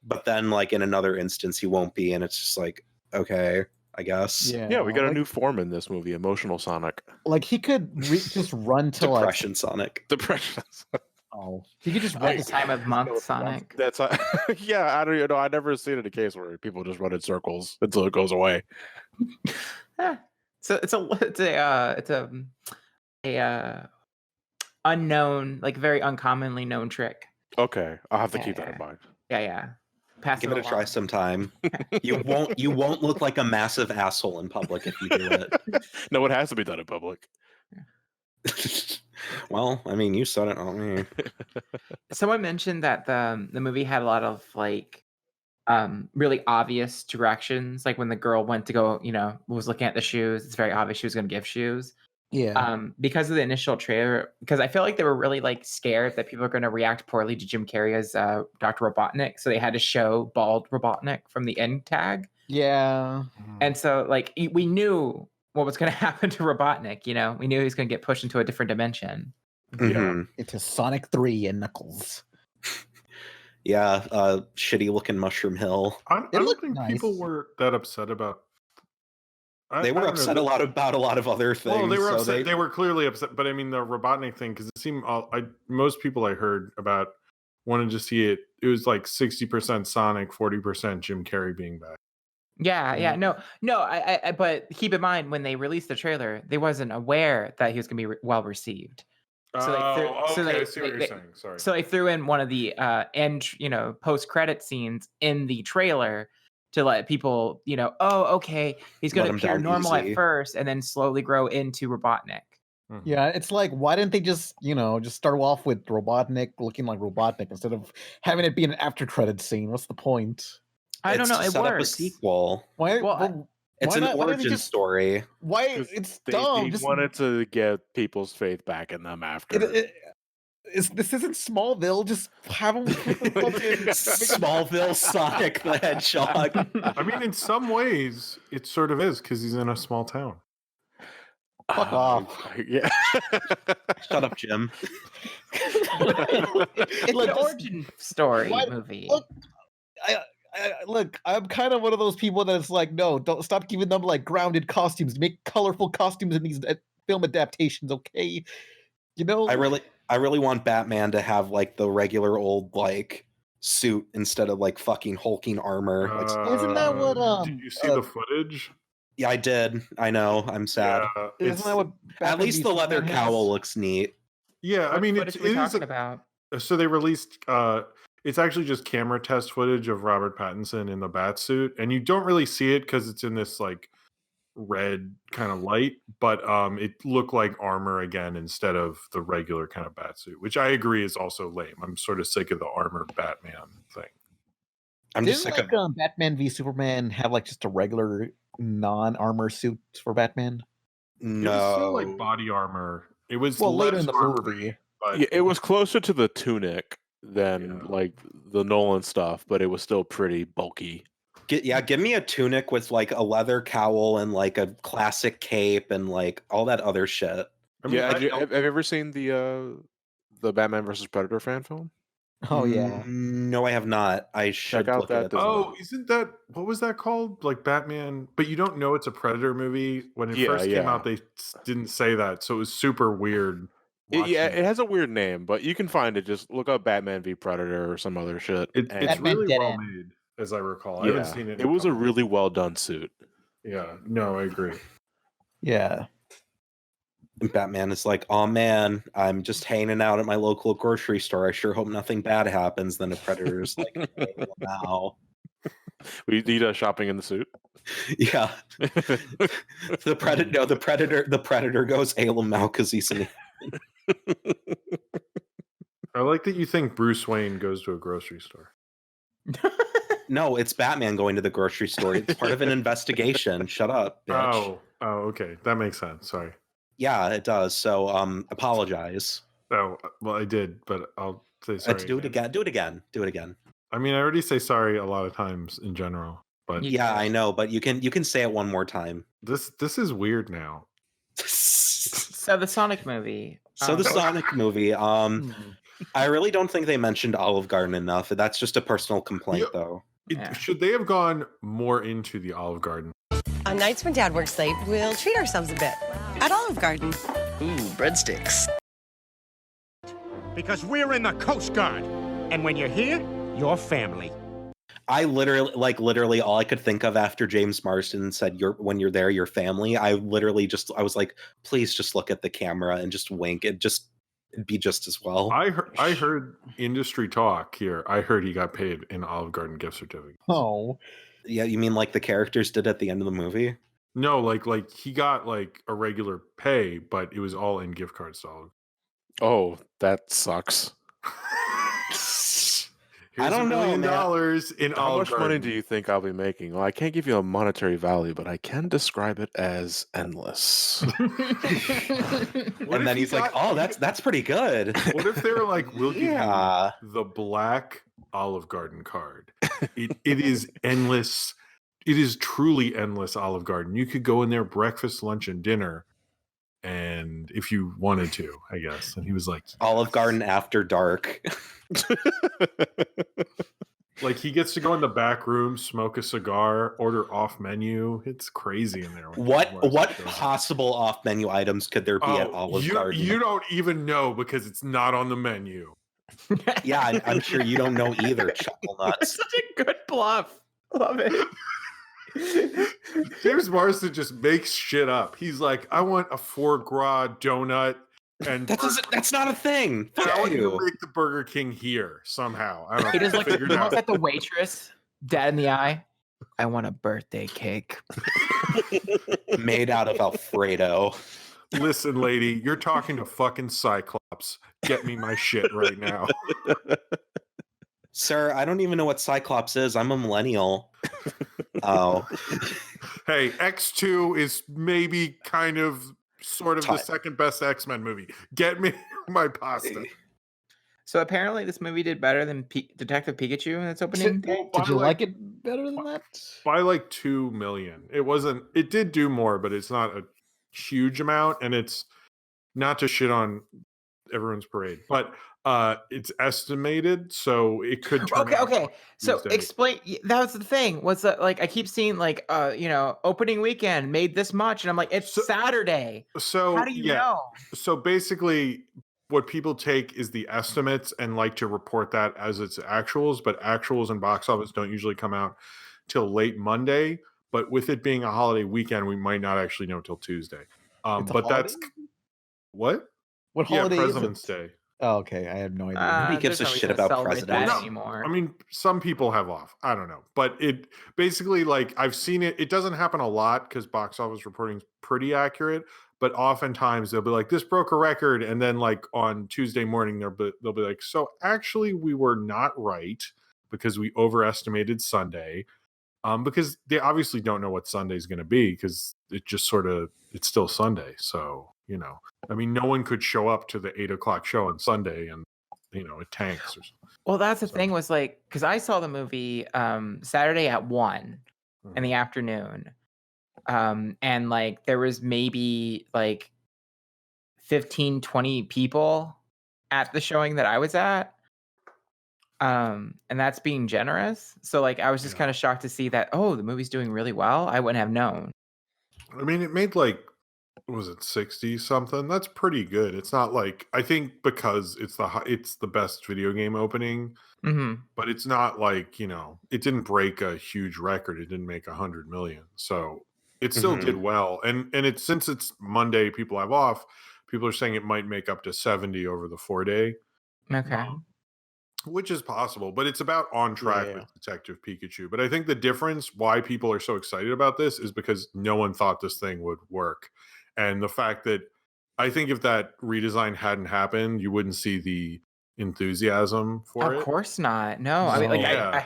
But then like in another instance, he won't be, and it's just like, okay, I guess. Yeah, we got a new form in this movie, Emotional Sonic. Like he could just run to Depression Sonic. Depression. Oh, he could just run the time of month Sonic. That's yeah. I don't know. I never seen it a case where people just run in circles until it goes away. So it's a unknown, like very uncommonly known trick. Okay, I'll have to keep that in mind. Yeah. Give it a try sometime. You won't look like a massive asshole in public if you do it. No, it has to be done in public. Well, I mean, you said it, not me. Someone mentioned that the movie had a lot of like really obvious directions. Like when the girl went to go, was looking at the shoes, it's very obvious she was going to give shoes. Yeah. Because of the initial trailer, because I feel like they were really like scared that people are going to react poorly to Jim Carrey as Dr. Robotnik, so they had to show bald Robotnik from the end tag. Yeah. And so like we knew what was going to happen to Robotnik. We knew he was going to get pushed into a different dimension. Mhm. Into Sonic 3 and Knuckles. Yeah, shitty looking Mushroom Hill. I don't looked think nice. people were that upset about. They were upset about a lot of other things. Well, they were so upset. They were clearly upset, but I mean the Robotnik thing, because it seemed most people I heard about wanted to see it. It was like 60% Sonic, 40% Jim Carrey being back. Yeah. No. I but keep in mind when they released the trailer, they wasn't aware that he was going to be well received. So they threw, okay. I see what you're saying. Sorry. So they threw in one of the end, post credit scenes in the trailer to let people, oh, okay, he's going to appear normal at first and then slowly grow into Robotnik. Yeah, it's like, why didn't they just start off with Robotnik looking like Robotnik instead of having it be an after credit scene? What's the point? I don't know. It set up a works. sequel. Why? Well, it's why an not? origin story. Why? It's dumb. They wanted to get people's faith back in them after. This isn't Smallville. Just have them Smallville Sonic the Hedgehog. I mean, in some ways, it sort of is because he's in a small town. Fuck off. Yeah. Shut up, Jim. It's an origin story movie. Look, I'm kind of one of those people that's like, no, don't stop giving them like grounded costumes. Make colorful costumes in these film adaptations, okay? I really want Batman to have like the regular old like suit instead of like fucking hulking armor. Isn't that what? Did you see the footage? Yeah, I did. I know. I'm sad. Yeah, Isn't that what? At least the leather cowl looks neat. Yeah, I mean, what are we talking about? So they released. It's actually just camera test footage of Robert Pattinson in the bat suit, and you don't really see it because it's in this like red kind of light, but it looked like armor again instead of the regular kind of bat suit, which I agree is also lame. I'm sort of sick of the armor Batman thing. Didn't Batman v Superman have like just a regular non-armor suit for Batman? No, it was still like body armor. It was later in the movie, but yeah, it was closer to the tunic than like the Nolan stuff, but it was still pretty bulky. Give me a tunic with like a leather cowl and like a classic cape and like all that other shit. I mean, have you ever seen the Batman versus Predator fan film? Oh yeah. No, I have not. I should out look at that. it. Oh, isn't that what was that called? Like Batman, but you don't know it's a Predator movie. When it first came out, they didn't say that, so it was super weird. It has a weird name, but you can find it. Just look up Batman v Predator or some other shit. It's really well made, as I recall. I haven't seen it. It was a really well done suit. Yeah, no, I agree. Yeah. And Batman is like, oh man, I'm just hanging out at my local grocery store. I sure hope nothing bad happens. Then the Predator's like, hey, wow. He does shopping in the suit. Yeah. The Predator goes Alem now because he's in. I like that you think Bruce Wayne goes to a grocery store. No, it's Batman going to the grocery store. It's part of an investigation. Shut up, bitch. Oh, okay. That makes sense. Sorry. Yeah, it does. So, apologize. Oh, well, I did, but I'll say sorry. Do it again. Do it again. Do it again. I mean, I already say sorry a lot of times in general, but yeah, I know. But you can say it one more time. This is weird now. So the Sonic movie. I really don't think they mentioned Olive Garden enough. That's just a personal complaint, though. Should they have gone more into the Olive Garden? On nights when Dad works late, we'll treat ourselves a bit at Olive Garden. Ooh, breadsticks. Because we're in the Coast Guard, and when you're here, you're family. I literally all I could think of after James Marsden said when you're there, your family. I was like, please just look at the camera and just wink. It'd be just as well. I heard industry talk here. I heard he got paid in Olive Garden gift certificate. Oh. Yeah, you mean like the characters did at the end of the movie? No, like he got like a regular pay, but it was all in gift cards to Olive. Oh, that sucks. I don't know, $1 million in How Olive much money Garden. do you think I'll be making? Well, I can't give you a monetary value, but I can describe it as endless. And then he's like, "Oh, that's pretty good." What if they were like, "We'll give you the black Olive Garden card. It is endless. It is truly endless Olive Garden. You could go in there breakfast, lunch, and dinner and if you wanted to, I guess. And he was like, Olive Garden after dark. like he gets to go in the back room, smoke a cigar, order off menu. It's crazy in there. What possible off menu items could there be at Olive Garden? You don't even know because it's not on the menu. Yeah, I'm sure you don't know either, Chuckle Nuts. Such a good bluff. Love it. James Marsden just makes shit up. He's like, I want a foie gras donut. And that's not a thing. I want you to make the Burger King here somehow. I don't know. He just looks Figure at the waitress, dead in the eye. I want a birthday cake. Made out of Alfredo. Listen, lady, you're talking to fucking Cyclops. Get me my shit right now. Sir, I don't even know what Cyclops is. I'm a millennial. Oh. Hey, X2 is maybe kind of sort of the second best X-Men movie. Get me my pasta. So apparently this movie did better than Detective Pikachu in its opening day. Did you like it better than that? By like 2 million. It did do more, but it's not a huge amount, and it's not to shit on everyone's parade, but it's estimated, so it could turn out okay. So Tuesday. explain. That was the thing. Was that like I keep seeing like opening weekend made this much, and I'm like, it's Saturday. So how do you know? So basically, what people take is the estimates and like to report that as its actuals, but actuals and box office don't usually come out till late Monday. But with it being a holiday weekend, we might not actually know till Tuesday. But that's what holiday President's is it? Day. Oh, okay, I have no idea. Nobody gives a shit about presidents anymore. I mean, some people have off. I don't know, but it basically, like, I've seen it. It doesn't happen a lot because box office reporting is pretty accurate. But oftentimes they'll be like, "This broke a record," and then like on Tuesday morning they'll be like, "So actually, we were not right because we overestimated Sunday." Because they obviously don't know what Sunday's going to be because it just it's still Sunday. So, I mean, no one could show up to the 8:00 show on Sunday and, it tanks or something. Well, that's the thing was like, because I saw the movie Saturday at 1 in the afternoon. And like, there was maybe like 15, 20 people at the showing that I was at. And that's being generous. So like I was just kind of shocked to see that, the movie's doing really well. I wouldn't have known. I mean, it made like, was it 60 something? That's pretty good. It's not like, I think because it's the best video game opening, but it's not like, it didn't break a huge record. It didn't make 100 million. So it still did well. And since it's Monday, people have off. People are saying it might make up to 70 over the 4-day. Okay. Which is possible, but it's about on track with Detective Pikachu. But I think the difference why people are so excited about this is because no one thought this thing would work. And the fact that I think if that redesign hadn't happened, you wouldn't see the enthusiasm for it. Of course not. No, I mean, like I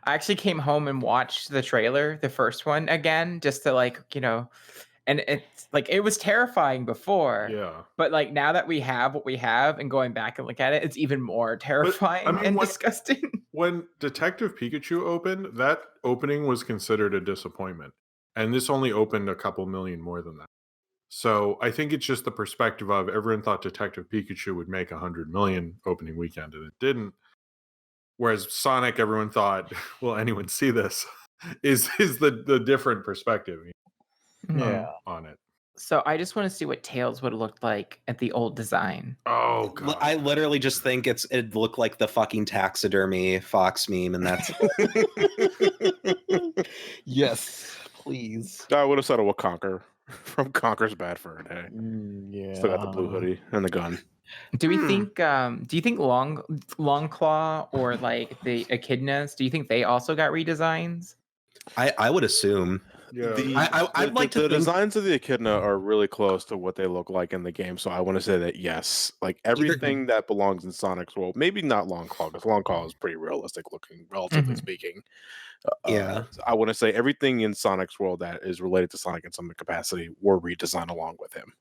actually came home and watched the trailer, the first one again, just to like, and it's like, it was terrifying before. Yeah. But like now that we have what we have and going back and look at it, it's even more terrifying and disgusting. When Detective Pikachu opened, that opening was considered a disappointment. And this only opened a couple million more than that. So I think it's just the perspective of everyone thought Detective Pikachu would make 100 million opening weekend, and it didn't. Whereas Sonic, everyone thought, will anyone see this? Is the different perspective on it. So I just want to see what Tails would have looked like at the old design. Oh god. I literally just think it looked like the fucking taxidermy Fox meme, and that's Yes, please. I would have said a Wakonker from Conker's Bad Fur Day. Yeah. Still got the blue hoodie and the gun. Do we think do you think Longclaw or like the Echidnas, do you think they also got redesigns? I would assume. Yeah. I'd like to the think... designs of the Echidna are really close to what they look like in the game, so I want to say that yes, like everything that belongs in Sonic's world. Maybe not Longclaw, because Longclaw is pretty realistic looking, relatively speaking. I want to say everything in Sonic's world that is related to Sonic in some capacity were redesigned along with him.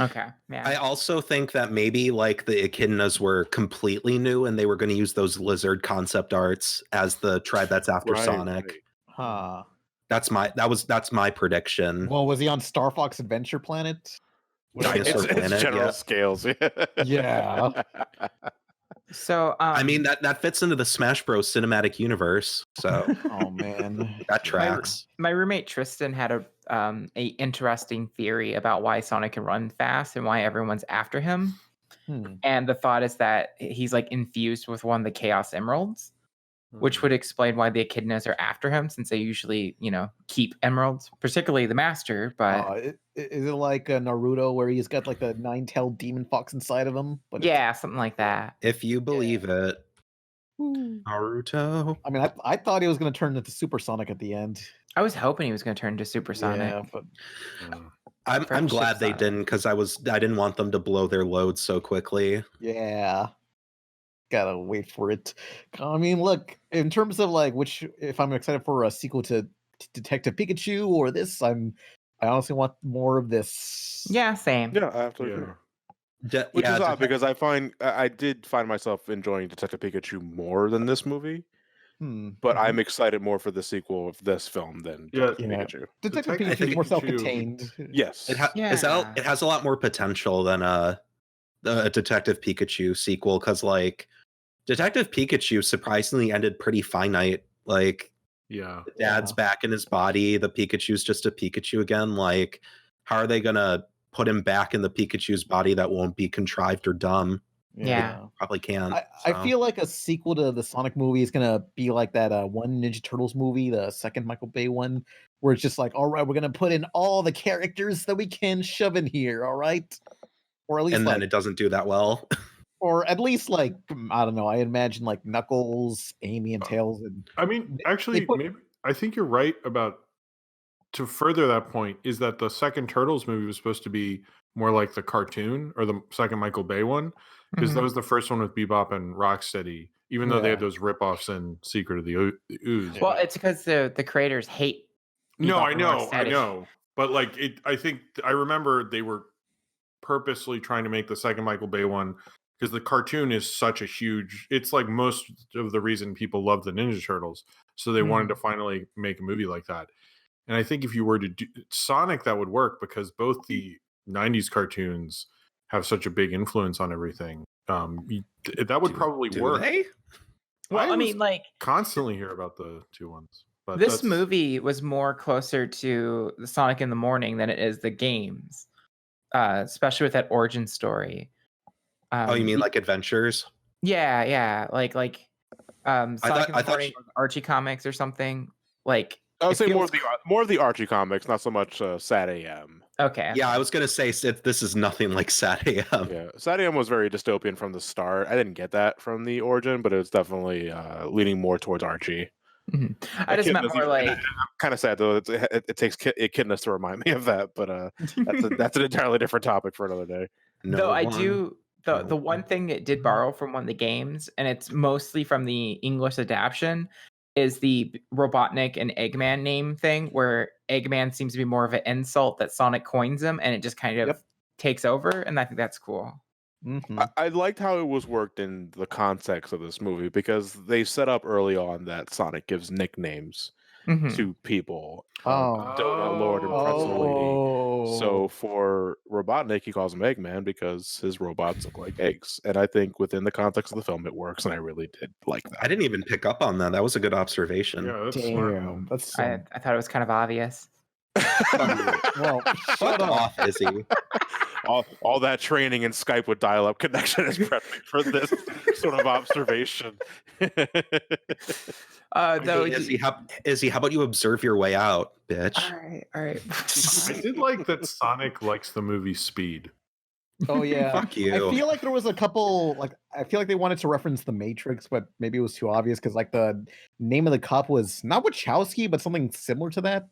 Okay. Yeah. I also think that maybe like the Echidnas were completely new, and they were going to use those lizard concept arts as the tribe that's after Sonic. Right. Huh. That's my prediction. Well, was he on Star Fox Adventure Planet? Dinosaur it's Planet. general Yeah. scales. Yeah. So I mean that fits into the Smash Bros. Cinematic universe, so Oh man. that tracks. my roommate Tristan had a interesting theory about why Sonic can run fast and why everyone's after him. And the thought is that he's like infused with one of the Chaos Emeralds, which would explain why the echidnas are after him, since they usually, keep emeralds, particularly the master. But Is it like Naruto where he's got like the 9-tailed demon fox inside of him? But yeah, something like that. If you believe it. Naruto. I mean, I thought he was going to turn into Supersonic at the end. I was hoping he was going to turn into Supersonic. Yeah, but I'm glad they didn't, because I didn't want them to blow their load so quickly. yeah, gotta wait for it. I mean, look, in terms of like if I'm excited for a sequel to Detective Pikachu or this, I honestly want more of this. Yeah, same. Yeah, I absolutely agree. Which is odd because I did find myself enjoying Detective Pikachu more than this movie. But I'm excited more for the sequel of this film than Detective Pikachu. Detective Pikachu is more self-contained. Yes. It has a lot more potential than a Detective Pikachu sequel, because like Detective Pikachu surprisingly ended pretty finite. Like, the dad's back in his body, the Pikachu's just a Pikachu again. Like, how are they gonna put him back in the Pikachu's body that won't be contrived or dumb? Yeah. Probably can't. I feel like a sequel to the Sonic movie is gonna be like that one Ninja Turtles movie, the second Michael Bay one, where it's just like, all right, we're gonna put in all the characters that we can shove in here, all right? Or at least and then it doesn't do that well. Or at least like, I don't know, I imagine like Knuckles, Amy, and Tails. And I mean, actually, maybe I think you're right about, to further that point, is that the second Turtles movie was supposed to be more like the cartoon, or the second Michael Bay one, because that was the first one with Bebop and Rocksteady, even though they had those ripoffs in Secret of the Ooze. Well, it's because the creators hate. No, Bebop I and know, Rocksteady. but like I think I remember they were purposely trying to make the second Michael Bay one, because the cartoon is such a huge. It's like most of the reason people love the Ninja Turtles, so they wanted to finally make a movie like that. And I think if you were to do Sonic, that would work, because both the 90s cartoons have such a big influence on everything. That would probably work. They? Well, I mean, like, constantly hear about the two ones. But this movie was more closer to the Sonic in the Morning than it is the games, especially with that origin story. Oh, you mean like Adventures? Yeah, like Sonic in the Morning, Archie comics or something. Like, I would say more of the Archie comics, not so much Sad AM. Okay. Yeah, I was gonna say this is nothing like Sad AM. Yeah, Sad AM was very dystopian from the start. I didn't get that from the origin, but it was definitely leaning more towards Archie. I just meant more like. I'm kind of sad though. It takes Echidnas to remind me of that, but that's an entirely different topic for another day. Though I do. The one thing it did borrow from one of the games, and it's mostly from the English adaptation, is the Robotnik and Eggman name thing, where Eggman seems to be more of an insult that Sonic coins him, and it just kind of takes over, and I think that's cool. I liked how it was worked in the context of this movie, because they set up early on that Sonic gives nicknames to people. Donut Lord and Pretzel Lady. So for Robotnik, he calls him Eggman because his robots look like eggs. And I think within the context of the film, it works, and I really did like that. I didn't even pick up on that. That was a good observation. Yeah, that's Damn, smart. I thought it was kind of obvious. Well, shut off, Izzy. All that training in Skype with dial-up connection is perfect for this sort of observation. Though, Izzy, how about you observe your way out, bitch? All right. I did like that Sonic likes the movie Speed. Oh yeah. Fuck you. I feel like there was a couple, like, I feel like they wanted to reference The Matrix, but maybe it was too obvious, because like the name of the cop was not Wachowski, but something similar to that.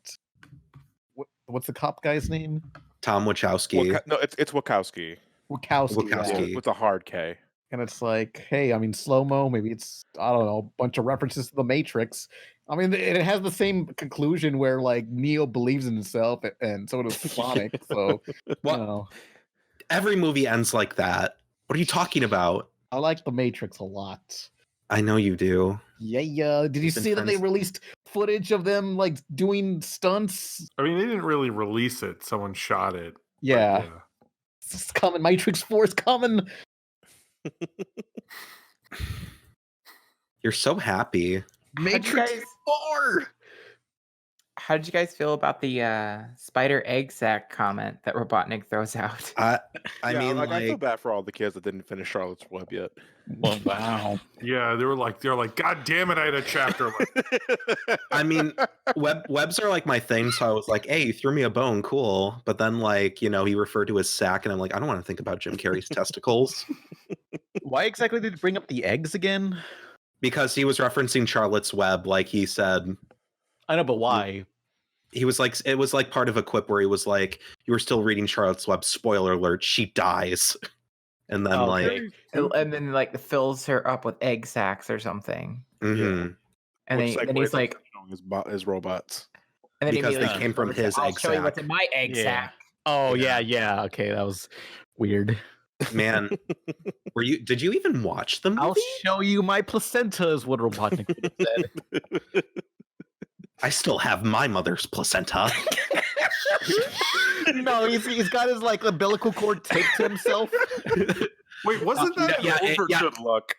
What's the cop guy's name? Tom Wachowski. No, it's Wachowski. Wachowski. Yeah, with a hard K. And it's like, hey, I mean, slow-mo, maybe it's, I don't know, a bunch of references to The Matrix. I mean, it has the same conclusion where, like, Neo believes in himself, and so does Sonic, so, Well, you know. Every movie ends like that. What are you talking about? I like The Matrix a lot. I know you do. Yeah. Did you see that they released footage of them, like, doing stunts? I mean, they didn't really release it. Someone shot it. Yeah. It's coming. Matrix 4 is coming. You're so happy. Matrix 4. How did you guys feel about the spider egg sack comment that Robotnik throws out? I Yeah, mean, like, I feel like, bad for all the kids that didn't finish Charlotte's Web yet. Well, wow. Yeah, they're like, God damn it, I had a chapter. I mean, webs are like my thing, so I was like, hey, you threw me a bone, cool. But then, like, you know, he referred to his sack, and I'm like, I don't want to think about Jim Carrey's testicles. Why exactly did he bring up the eggs again? Because he was referencing Charlotte's Web, like he said. I know, but why? He was like, it was like part of a quip where he was like, you were still reading Charlotte's Web, spoiler alert, she dies. And then and then like fills her up with egg sacks or something. Mhm. And then he's like, his robots. And then because they came from his I'll egg show you what's sack. in my egg sack. Oh yeah. Okay, that was weird. Man, did you even watch the movie? I'll show you my placenta is what Robotnik said. I still have my mother's placenta. No, he's got his like umbilical cord taped to himself. Wait, wasn't that Good luck?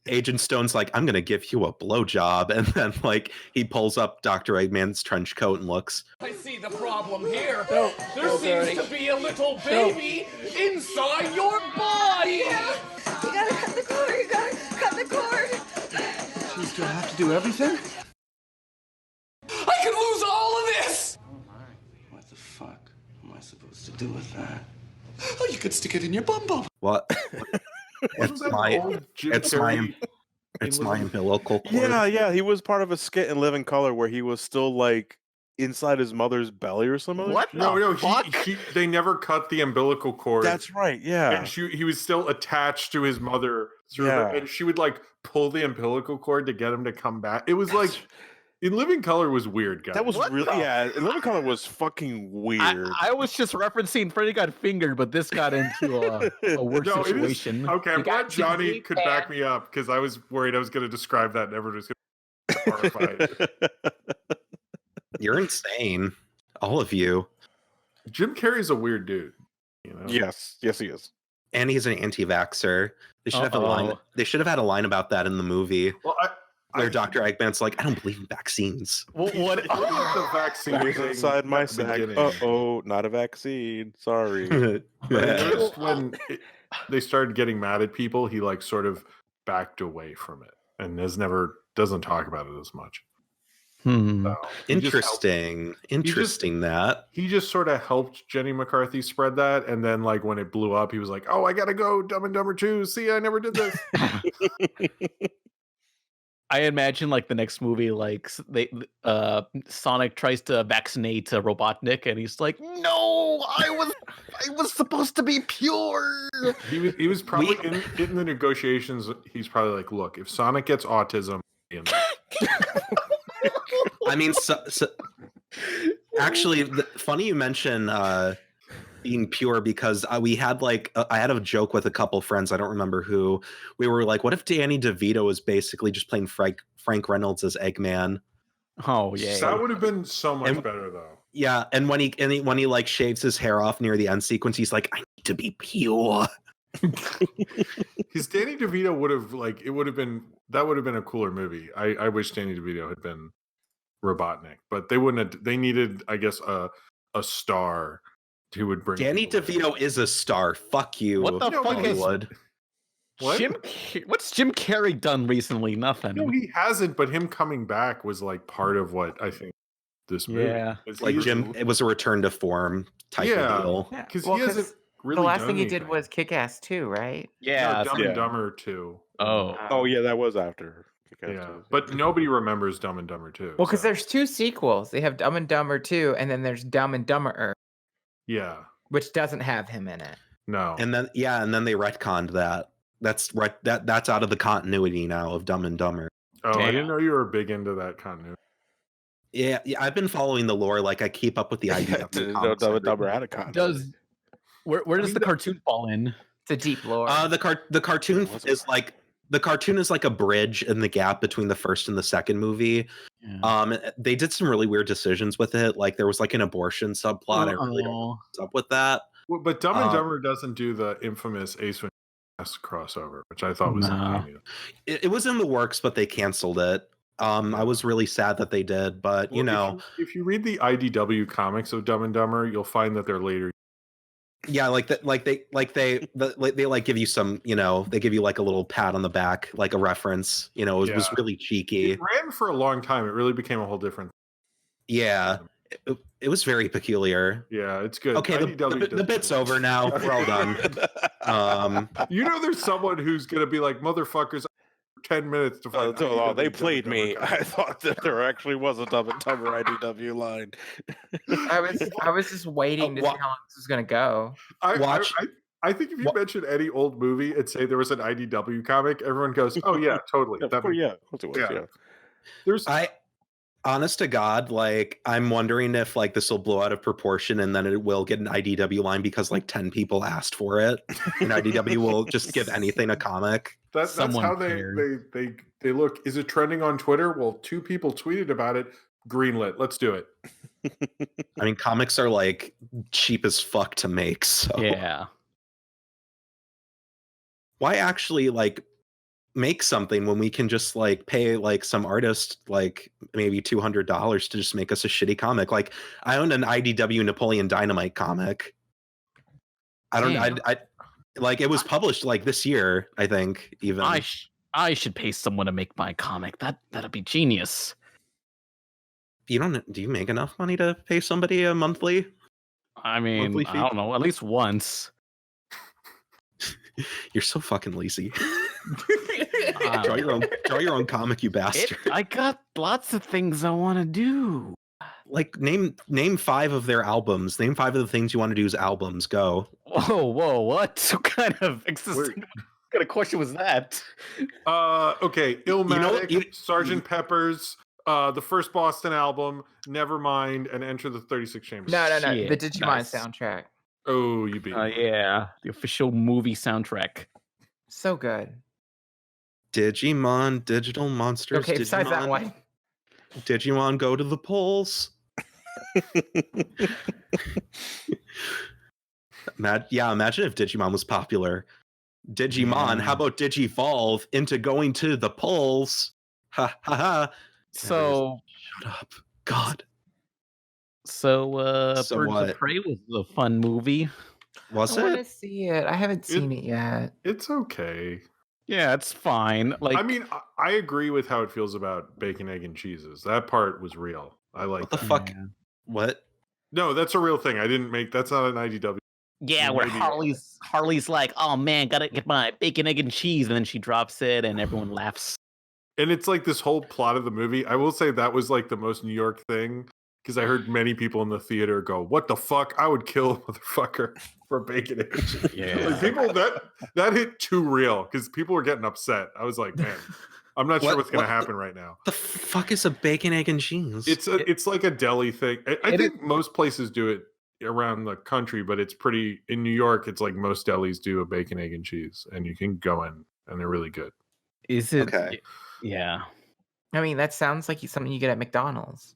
Agent Stone's like, I'm gonna give you a blowjob, and then like he pulls up Dr. Eggman's trench coat and looks. I see the problem here. There seems to be a little baby inside your body. You gotta cut the cord. You gotta cut the cord. Jeez, do I have to do everything? I could lose all of this. What the fuck am I supposed to do with that? Oh, you could stick it in your bum bum. What? It's my umbilical cord. Yeah. He was part of a skit in Living Color where he was still like inside his mother's belly or something. What? No, they never cut the umbilical cord. That's right. Yeah, and he was still attached to his mother. And she would like pull the umbilical cord to get him to come back. It was like in Living Color was weird, guys. That was in Living Color was fucking weird. I was just referencing Freddy got fingered, but this got into a worse situation. Okay, I'm glad Johnny could back me up because I was worried I was going to describe that and everyone was going to be horrified. You're insane, all of you. Jim Carrey's a weird dude. You know? Yes, he is. And he's an anti-vaxxer. They should have a line. They should have had a line about that in the movie. Well, where Dr. Eggman's like, I don't believe in vaccines. What the vaccine inside my sack? Not a vaccine. Sorry. Just when they started getting mad at people, he like sort of backed away from it and doesn't talk about it as much. So, Interesting. That he just sort of helped Jenny McCarthy spread that, and then like when it blew up, he was like, "Oh, I gotta go, Dumb and Dumber 2. See, I never did this." I imagine like the next movie, like Sonic tries to vaccinate Robotnik, and he's like, "No, I was supposed to be pure." He was probably in the negotiations. He's probably like, "Look, if Sonic gets autism." I mean, actually, funny you mention being pure because we had like I had a joke with a couple friends. I don't remember who. We were like, "What if Danny DeVito was basically just playing Frank Reynolds as Eggman?" Oh yeah, that would have been so much better though. Yeah, and when he like shaves his hair off near the end sequence, he's like, "I need to be pure." Because Danny DeVito would have like that would have been a cooler movie. I wish Danny DeVito had been Robotnik, but they wouldn't have. They needed, I guess, a star who would bring. Danny DeVito is a star. Fuck you. What the fuck Hollywood? What's Jim Carrey done recently? Nothing. No, he hasn't. But him coming back was like part of what I think this movie. Yeah, like Jim, it was a return to form type of deal. Because he hasn't. Really the last thing he did was Kick-Ass 2, right? Yeah, Dumb and Dumber 2. Oh yeah, that was after Kick-Ass 2. But nobody remembers Dumb and Dumber 2. Well, because there's two sequels. They have Dumb and Dumber 2, and then there's Dumb and Dumberer. Yeah. Which doesn't have him in it. No. And then they retconned that. That's right. That's out of the continuity now of Dumb and Dumber. Oh, damn. I didn't know you were big into that continuity. Yeah, I've been following the lore. Like I keep up with the idea. Dumb and Dumber had a continuity. Where does the cartoon fall in? It's a deep lore. The cartoon is like a bridge in the gap between the first and the second movie. Yeah. They did some really weird decisions with it. Like there was like an abortion subplot. I really don't know what's up with that. Well, but Dumb and Dumber doesn't do the infamous Ace Ventura crossover, which I thought was ingenious. It was in the works, but they canceled it. I was really sad that they did, but if you read the IDW comics of Dumb and Dumber, you'll find that they're later. Yeah, they give you some, they give you like a little pat on the back, like a reference. It was really cheeky. It ran for a long time. It really became a whole different. Yeah, it was very peculiar. Yeah, it's good. Okay, the bit's over now. We're all done. There's someone who's gonna be like, motherfuckers, 10 minutes to find out. They played me. I thought that there actually was a Dumb and Dumber IDW line. I was just waiting to see how long this was gonna go. I think if you mention any old movie and say there was an IDW comic, everyone goes, "Oh yeah, totally." Honest to God, like I'm wondering if like this will blow out of proportion and then it will get an IDW line because like 10 people asked for it, and IDW will just give anything a comic. That's how they look. Is it trending on Twitter? Well, 2 people tweeted about it. Greenlit. Let's do it. I mean, comics are like cheap as fuck to make. So yeah. Why actually like make something when we can just like pay like some artist like maybe $200 to just make us a shitty comic? Like I owned an IDW Napoleon Dynamite comic. I like it was published like this year, I think. Even I should pay someone to make my comic. That'd be genius. Do you make enough money to pay somebody a monthly? I mean, monthly fee? I don't know, at least once. You're so fucking lazy. Draw your own comic, you bastard. I got lots of things I want to do. Like name 5 of their albums. Name 5 of the things you want to do as albums. Go. Whoa, what? What kind of question was that? Okay, Illmatic, Sgt. Pepper's, the first Boston album, Nevermind, and Enter the 36 Chambers. No, the Digimon soundtrack. Oh, you beat me. Yeah, the official movie soundtrack. So good. Digimon, Digital Monsters. Okay, besides that one. Digimon Go to the Polls. Imagine if Digimon was popular. Digimon, how about Digivolve into going to the polls? Ha ha ha. So shut up. God. So Birds of Prey was a fun movie. Was it? I want to see it. I haven't seen it yet. It's okay. Yeah, it's fine. Like, I mean, I agree with how it feels about Bacon, Egg, and Cheeses. That part was real. I like. What the fuck? What? No, that's a real thing. That's not an IDW. Yeah, where Harley's like, oh man, gotta get my bacon, egg, and cheese, and then she drops it, and everyone laughs. And it's like this whole plot of the movie. I will say that was like the most New York thing, because I heard many people in the theater go, "What the fuck? I would kill a motherfucker for bacon, egg, and cheese." Yeah, like people that hit too real because people were getting upset. I was like, man, I'm not sure what's gonna happen right now. The fuck is a bacon, egg, and cheese? It's like a deli thing. I think most places do it around the country, but it's pretty in New York. It's like most delis do a bacon, egg, and cheese, and you can go in, and they're really good. Is it? Okay. Yeah. I mean, that sounds like something you get at McDonald's.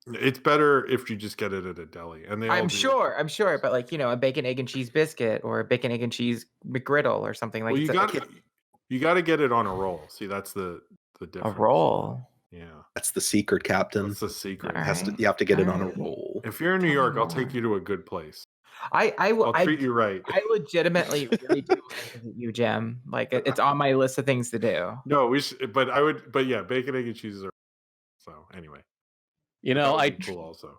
It's better if you just get it at a deli, and I'm sure, but like a bacon, egg, and cheese biscuit or a bacon, egg, and cheese McGriddle or something like. Well, you got to get it on a roll. See, that's the difference. A roll. Yeah, that's the secret, Captain. That's the secret. You have to get it on a roll. If you're in New York, I'll take you to a good place. I'll treat you right. I legitimately really do want to visit you, Jim. Like it's on my list of things to do. No, we should, but I would. But yeah, bacon, egg, and cheese are. So anyway. Cool also.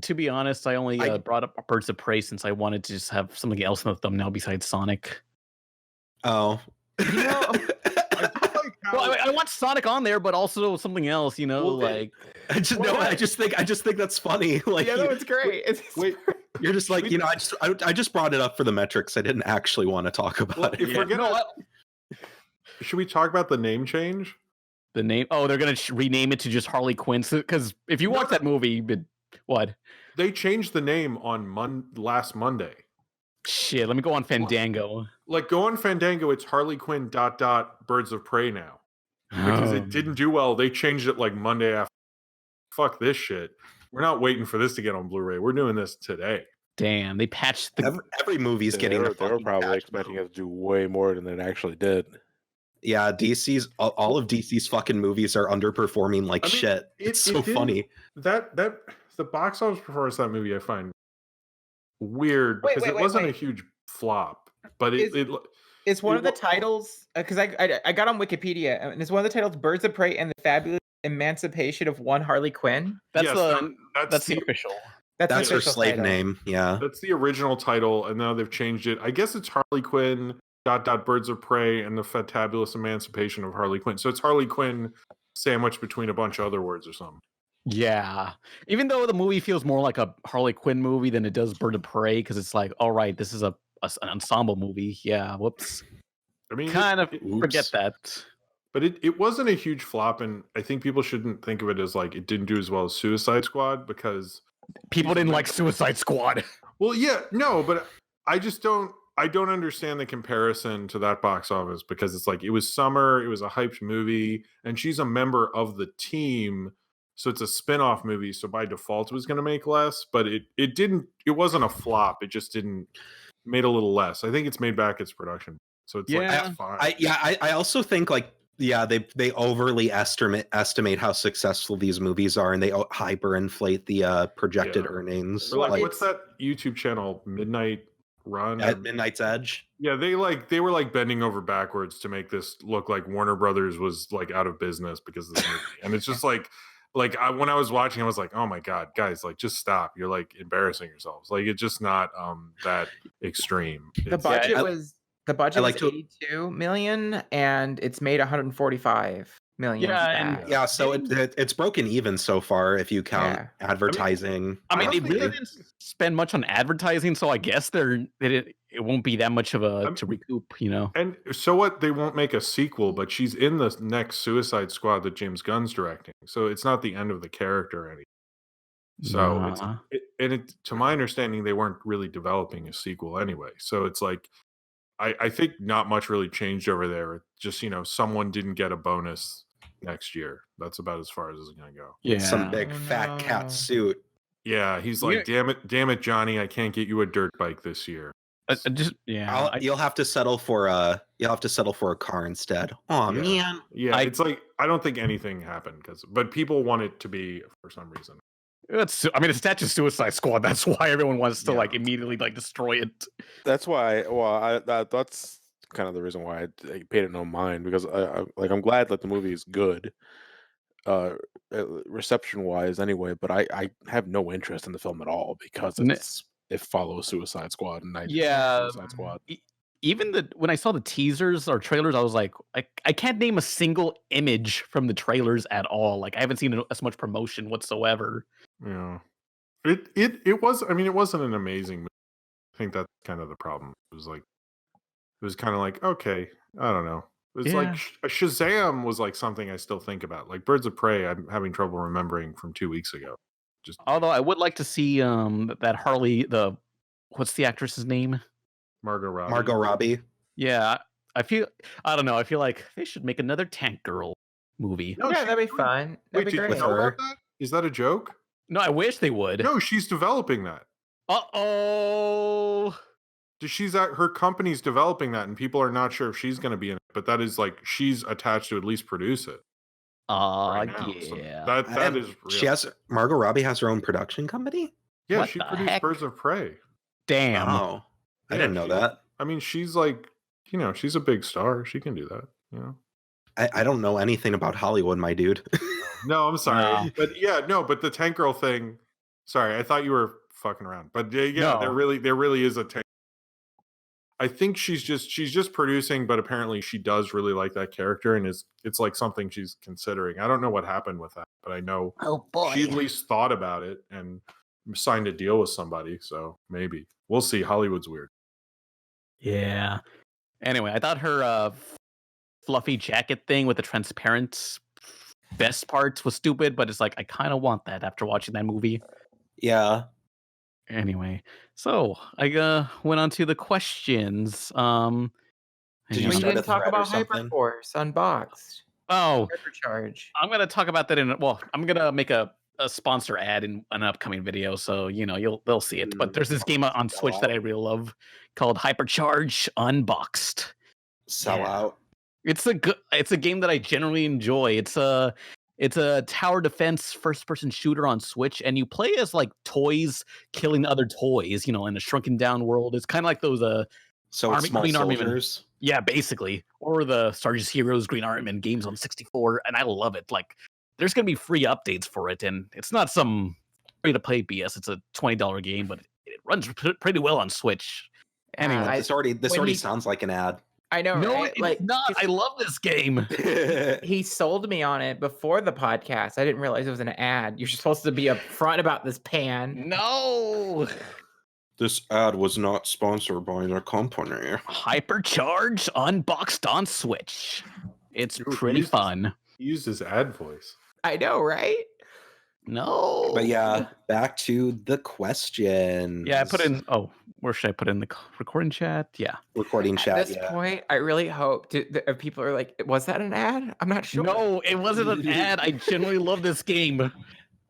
To be honest, I only brought up Birds of Prey since I wanted to just have something else in the thumbnail besides Sonic. Oh. Well, I want Sonic on there, but also something else. I just think that's funny. Like, it's great. Wait, you're just like, I just brought it up for the metrics. I didn't actually want to talk about it. Should we talk about the name change? The name? Oh, they're gonna rename it to just Harley Quinn. Because if you watch that movie, what? They changed the name on last Monday. Shit, let me go on Fandango. Like, go on Fandango. It's Harley Quinn ... Birds of Prey now. Because it didn't do well. They changed it like Monday after. Fuck this shit. We're not waiting for this to get on Blu-ray. We're doing this today. Damn, they patched the. Every movie's getting They were probably patch expecting it to do way more than it actually did. Yeah, all of DC's fucking movies are underperforming like shit. It's so funny. That the box office performance of that movie I find weird because it wasn't a huge flop, but it's one of the titles because I got on Wikipedia and it's one of the titles Birds of Prey and the Fabulous Emancipation of One Harley Quinn. That's the official. That's her slave title. name. Yeah, that's the original title, and now they've changed it. I guess it's Harley Quinn ... Birds of Prey and the Fantabulous Emancipation of Harley Quinn. So it's Harley Quinn sandwiched between a bunch of other words or something. Yeah, even though the movie feels more like a Harley Quinn movie than it does Bird of Prey, because it's like, all right, this is an ensemble movie. Yeah, whoops. I mean, forget that. But it wasn't a huge flop, and I think people shouldn't think of it as like it didn't do as well as Suicide Squad because people didn't like Suicide Squad. Well, yeah, no, but I don't understand the comparison to that box office because it's like it was summer, it was a hyped movie, and she's a member of the team, so it's a spin-off movie, so by default it was going to make less, but it wasn't a flop, it just made a little less. I think it's made back its production, so it's like fine. I also think like they overly estimate how successful these movies are, and they hyperinflate the projected earnings. Like, what's that YouTube channel, Midnight Run at Midnight's Edge? Yeah, they were like bending over backwards to make this look like Warner Brothers was like out of business because of this movie, and it's just when I was watching, I was like, oh my god, guys, like just stop! You're like embarrassing yourselves. Like it's just not that extreme. The budget was 82 million, and it's made 145 million. So it's broken even so far if you count advertising. I mean, they really didn't spend much on advertising, so I guess it won't be that much of a to recoup, you know. And so what? They won't make a sequel, but she's in the next Suicide Squad that James Gunn's directing, so it's not the end of the character anymore. So to my understanding, they weren't really developing a sequel anyway. So it's like I think not much really changed over there. Just someone didn't get a bonus next year. That's about as far as it's gonna go. Yeah, some big fat cat suit. Yeah, he's like, damn it, Johnny, I can't get you a dirt bike this year. You'll have to settle for a car instead. Oh man. Yeah, it's like I don't think anything happened but people want it to be for some reason. It's attached to Suicide Squad. That's why everyone wants to like immediately like destroy it. That's why. Well, that's kind of the reason why I paid it no mind, because I'm glad that the movie is good, reception wise anyway. But I have no interest in the film at all because it follows Suicide Squad and Suicide Squad. Even when I saw the teasers or trailers, I was like, I can't name a single image from the trailers at all. Like I haven't seen as much promotion whatsoever. Yeah, it was. I mean, it wasn't an amazing movie. I think that's kind of the problem. It was kind of like, okay, I don't know. It's like Shazam was like something I still think about. Like Birds of Prey, I'm having trouble remembering from 2 weeks ago. Although I would like to see that Harley, what's the actress's name? Margot Robbie. Yeah, I feel like they should make another Tank Girl movie. No, that'd be fun. That'd be great. Did you know about that? Is that a joke? No, I wish they would. No, she's developing that. Uh-oh. Her company's developing that, and people are not sure if she's going to be in it, but that is like she's attached to at least produce it. Yeah. So that is real. Margot Robbie has her own production company? Yeah, What she the produced heck? Birds of Prey. Damn. Oh, I didn't know that. I mean, she's like, she's a big star. She can do that, I don't know anything about Hollywood, my dude. No, I'm sorry. No. But but the Tank Girl thing, sorry, I thought you were fucking around. But No. there really is a Tank. I think she's just producing, but apparently she does really like that character, and it's like something she's considering. I don't know what happened with that, but I know she at least thought about it and signed a deal with somebody, so maybe. We'll see. Hollywood's weird. Yeah. Anyway, I thought her fluffy jacket thing with the transparent vest parts was stupid, but it's like I kind of want that after watching that movie. Yeah. Anyway, so I went on to the questions. Did you We start didn't a talk thread or about something? Hyperforce Unboxed. Oh, Hypercharge. I'm gonna talk about that I'm gonna make a a sponsor ad in an upcoming video, so they'll see it. But there's this game on Switch that I really love called Hypercharge Unboxed. Sell out. It's a game that I generally enjoy. It's a tower defense first person shooter on Switch, and you play as like toys killing other toys, in a shrunken down world. It's kind of like those so it's small soldiers. Yeah, basically. Or the Sarge's Heroes Green Army games on 64, and I love it. Like there's going to be free updates for it, and it's not some free to play BS. It's a $20 game, but it runs pretty well on Switch. Anyway, this already sounds like an ad. I know, no, right? it's not. I love this game. He sold me on it before the podcast. I didn't realize it was an ad. You're supposed to be upfront about this pan. No. This ad was not sponsored by the company. Hypercharge Unboxed on Switch. It's pretty fun. He used his ad voice. I know, right? No. But yeah, back to the question. Yeah, I put in. Oh, where should I put in the recording chat? Yeah, recording chat. At this point, I really hope people are like, "Was that an ad?" I'm not sure. No, it wasn't an ad. I genuinely love this game.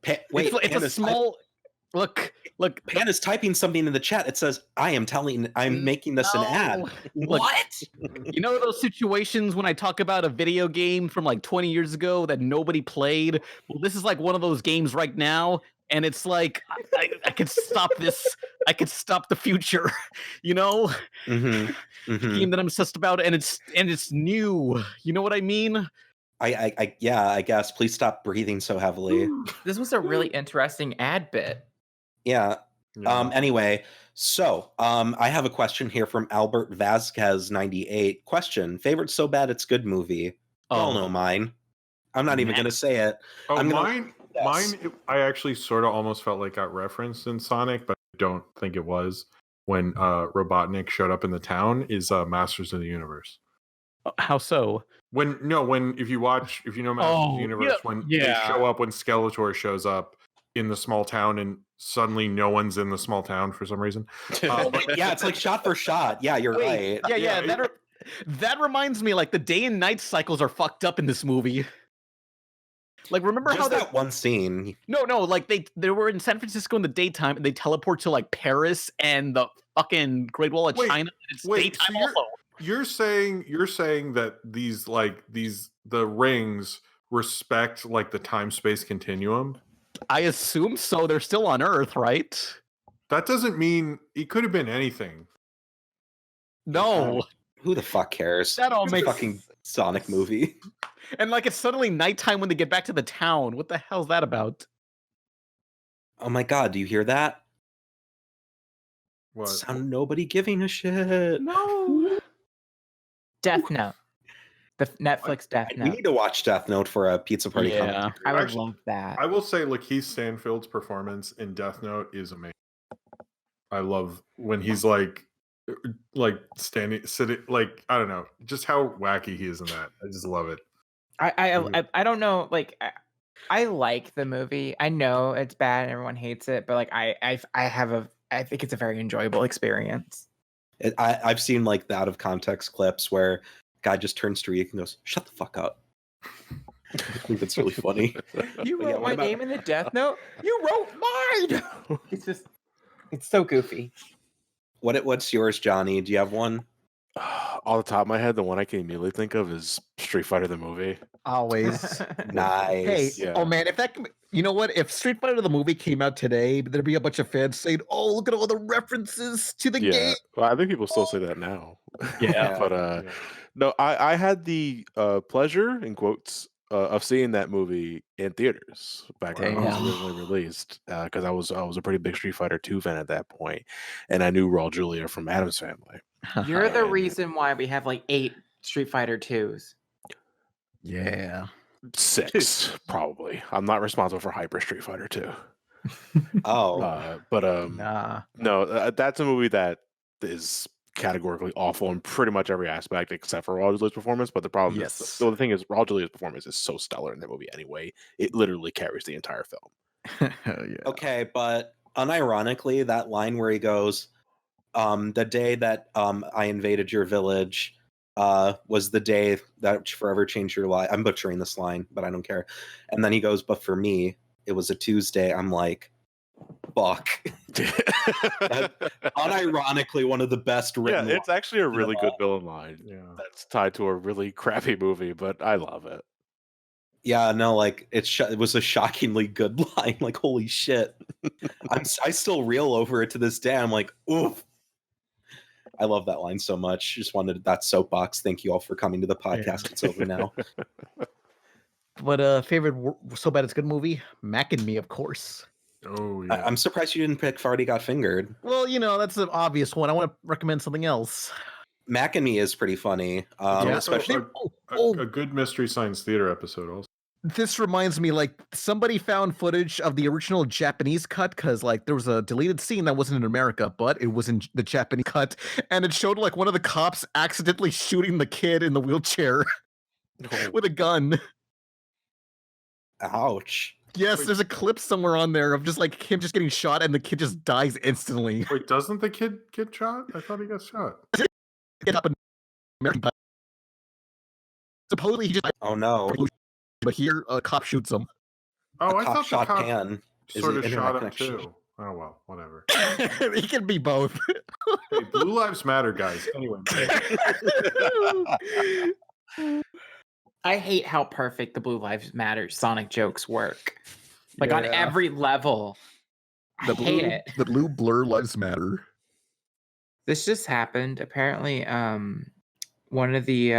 Wait, it's a small. Look. Pan is typing something in the chat. It says, I'm making this an ad. What? You know those situations when I talk about a video game from like 20 years ago that nobody played? Well, this is like one of those games right now, and it's like I could stop this. I could stop the future. Mm-hmm. The game that I'm obsessed about, and it's new. You know what I mean? I guess. Please stop breathing so heavily. This was a really interesting ad bit. Yeah. Anyway, so I have a question here from Albert Vasquez 98. Question: favorite so bad it's good movie? Y'all know mine. I'm not even gonna say it. Mine. I actually sort of almost felt like got referenced in Sonic, but I don't think it was. When Robotnik showed up in the town, is Masters of the Universe. How so? If you know Masters of the Universe, when they show up, when Skeletor shows up in the small town, and suddenly no one's in the small town for some reason. Yeah, it's like shot for shot. Yeah, you're right. Yeah. That reminds me, like the day and night cycles are fucked up in this movie. Like, remember how that one scene? No, like they were in San Francisco in the daytime, and they teleport to like Paris and the fucking Great Wall of China. It's daytime also. You're saying that the rings respect like the time-space continuum? I assume so. They're still on Earth, right? That doesn't mean it could have been anything. No. Who the fuck cares? That all makes fucking Sonic movie. And like it's suddenly nighttime when they get back to the town. What the hell's that about? Oh my god, do you hear that? What? Sound nobody giving a shit. No. Death Note. The Netflix Death Note. We need to watch Death Note for a pizza party. Yeah, I would love that. I will say Lakeith Stanfield's performance in Death Note is amazing. I love when he's like standing, sitting, like I don't know, just how wacky he is in that. I just love it. I don't know, like I like the movie. I know it's bad and everyone hates it, but like I think it's a very enjoyable experience. I've seen like the out of context clips where guy just turns to Riek and goes, "Shut the fuck up." I think that's really funny. You wrote my name in the Death Note? You wrote mine! It's so goofy. What's yours, Johnny? Do you have one? Off the top of my head, the one I can immediately think of is Street Fighter the movie. Always. Nice. Hey, oh man, you know what? If Street Fighter the movie came out today, there'd be a bunch of fans saying, "Oh, look at all the references to the game." Well, I think people still say that now. Yeah. But no, I had the pleasure, in quotes, of seeing that movie in theaters back when it was originally released, because I was a pretty big Street Fighter 2 fan at that point, and I knew Raul Julia from Addams Family. You're the reason why we have like 8 Street Fighter 2s. Yeah. 6, probably. I'm not responsible for Hyper Street Fighter 2. No, that's a movie that is categorically awful in pretty much every aspect except for Raul Julia's performance. But the problem is, the thing is, Raul Julia's performance is so stellar in that movie anyway. It literally carries the entire film. Hell yeah. Okay, but unironically, that line where he goes, "The day that I invaded your village was the day that forever changed your life." I'm butchering this line, but I don't care. And then he goes, "But for me, It was a Tuesday. I'm like, fuck. Unironically, one of the best written. Yeah, it's actually a really good all. villain line. Yeah. That's tied to a really crappy movie, but I love it. Yeah, no, like it was a shockingly good line. Like, holy shit. I still reel over it to this day. I'm like, oof. I love that line so much. Just wanted that soapbox. Thank you all for coming to the podcast. It's over now. But favorite So Bad It's Good movie? Mac and Me, of course. Oh yeah. I'm surprised you didn't pick Farty Got Fingered. Well, that's an obvious one. I want to recommend something else. Mac and Me is pretty funny. Yeah, Especially a good Mystery Science Theater episode also. This reminds me, like, somebody found footage of the original Japanese cut because, like, there was a deleted scene that wasn't in America, but it was in the Japanese cut, and it showed, like, one of the cops accidentally shooting the kid in the wheelchair with a gun. Ouch. Yes, there's a clip somewhere on there of just, like, him just getting shot and the kid just dies instantly. Wait, doesn't the kid get shot? I thought he got shot. Get up in American, but supposedly he just. Oh no. But here, a cop shoots him. Oh, I cop thought shot the cop Pan. sort of internet shot him connection. too. Oh well, whatever. He can be both. Hey, Blue Lives Matter, guys. Anyway. I hate how perfect the Blue Lives Matter Sonic jokes work. Like on Yeah. every level. I hate it. The blue blur lives matter. This just happened. Apparently, one of the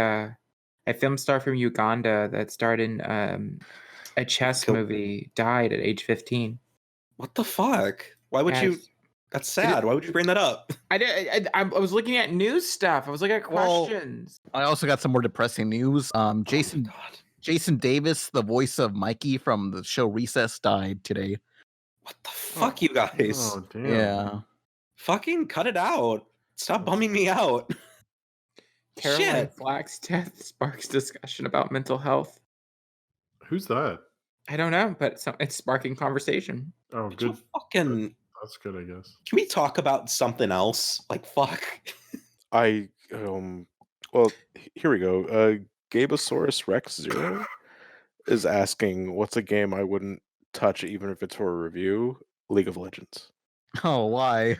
a film star from Uganda that starred in a chess movie died at age 15. What the fuck? Why would you? That's sad. Why would you bring that up? I was looking at news stuff. I was looking at questions. I also got some more depressing news. Jason Davis, the voice of Mikey from the show Recess, died today. What the fuck, you guys? Oh damn. Yeah. Fucking cut it out. Stop bumming me out. Caroline Shit. Flack's death sparks discussion about mental health. Who's that? I don't know, but it's sparking conversation. Oh, good. Fucking. That's good, I guess. Can we talk about something else? Like, fuck. Well, here we go. Gabosaurus Rex Zero is asking, what's a game I wouldn't touch even if it's for a review? League of Legends. Oh, why?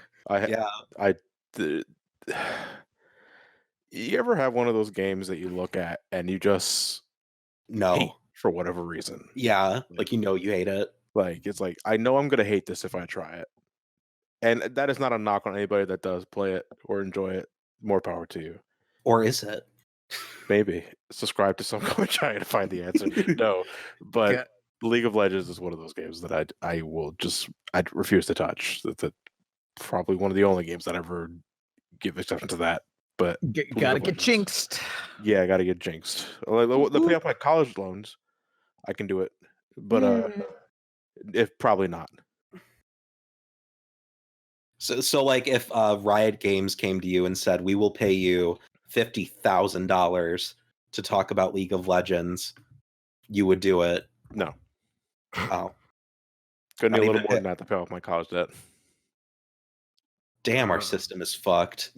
You ever have one of those games that you look at and you just hate for whatever reason? Yeah, like you hate it. Like it's like I know I'm gonna hate this if I try it, and that is not a knock on anybody that does play it or enjoy it. More power to you. Or is it? Maybe subscribe to SomeCallMeJohnny to find the answer. No, but League of Legends is one of those games that I refuse to touch. That's probably one of the only games that I ever give exception to that. But Gotta get jinxed. Yeah, I gotta get jinxed. They pay off my college loans. I can do it, but if probably not. So like if Riot Games came to you and said, we will pay you $50,000 to talk about League of Legends, you would do it? No. Oh. Gonna need a little more than that to pay off my college debt. Damn, our system is fucked.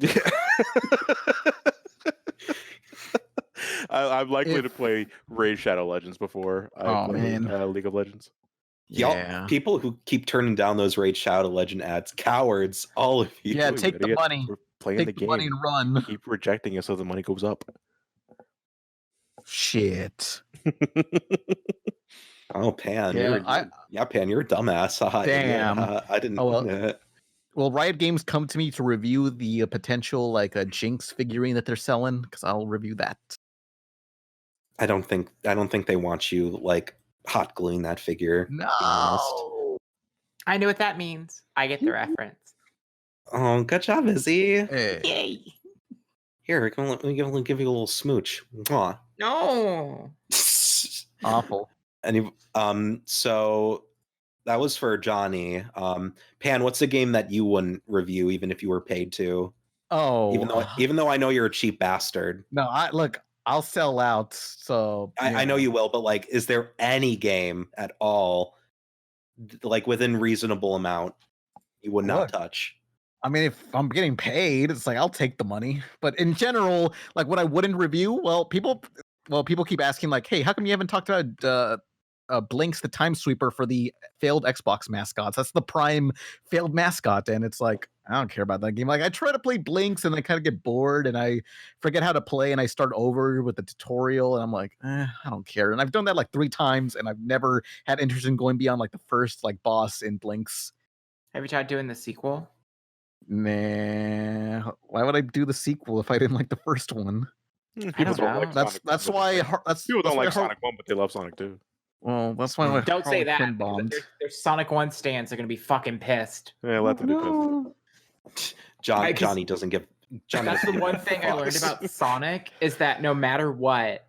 I'm likely to play Raid Shadow Legends before I play League of Legends. Y'all, people who keep turning down those Raid Shadow Legend ads, cowards, all of you. Yeah, take the money. We're playing Take the the game. money and run. Keep rejecting it so the money goes up. Shit. Oh, Pan. Yeah, Pan, you're a dumbass. Damn. I didn't. Oh, well. Will Riot Games come to me to review the potential like a Jinx figurine that they're selling? Because I'll review that. I don't think they want you like hot gluing that figure. No. I know what that means. I get the reference. Oh, good job, Izzy. Hey. Yay. Here, let me give you a little smooch. Mwah. No. Awful. And so that was for Johnny. Pan, what's a game that you wouldn't review even if you were paid to? Oh, even though I know you're a cheap bastard. No, I'll sell out. So I know you will, but like, is there any game at all, like within reasonable amount, you would not touch? I mean, if I'm getting paid, it's like I'll take the money. But in general, like what I wouldn't review, people keep asking like, "Hey, how come you haven't talked about Blinks the time sweeper for the failed Xbox mascots. That's the prime failed mascot, and it's like I don't care about that game. Like I try to play Blinks, and I kind of get bored, and I forget how to play, and I start over with the tutorial, and I'm like, I don't care. And I've done that like 3 times, and I've never had interest in going beyond like the first like boss in Blinks. Have you tried doing the sequel? Nah, why would I do the sequel if I didn't like the first one? People don't like Sonic. That's why People don't like Sonic 1, but they love Sonic 2. Well, that's why Don't say that. Quinn bombed. Their Sonic 1 stands are going to be fucking pissed. Yeah, let them be pissed. Johnny doesn't give. That's the one thing I learned about Sonic is that no matter what,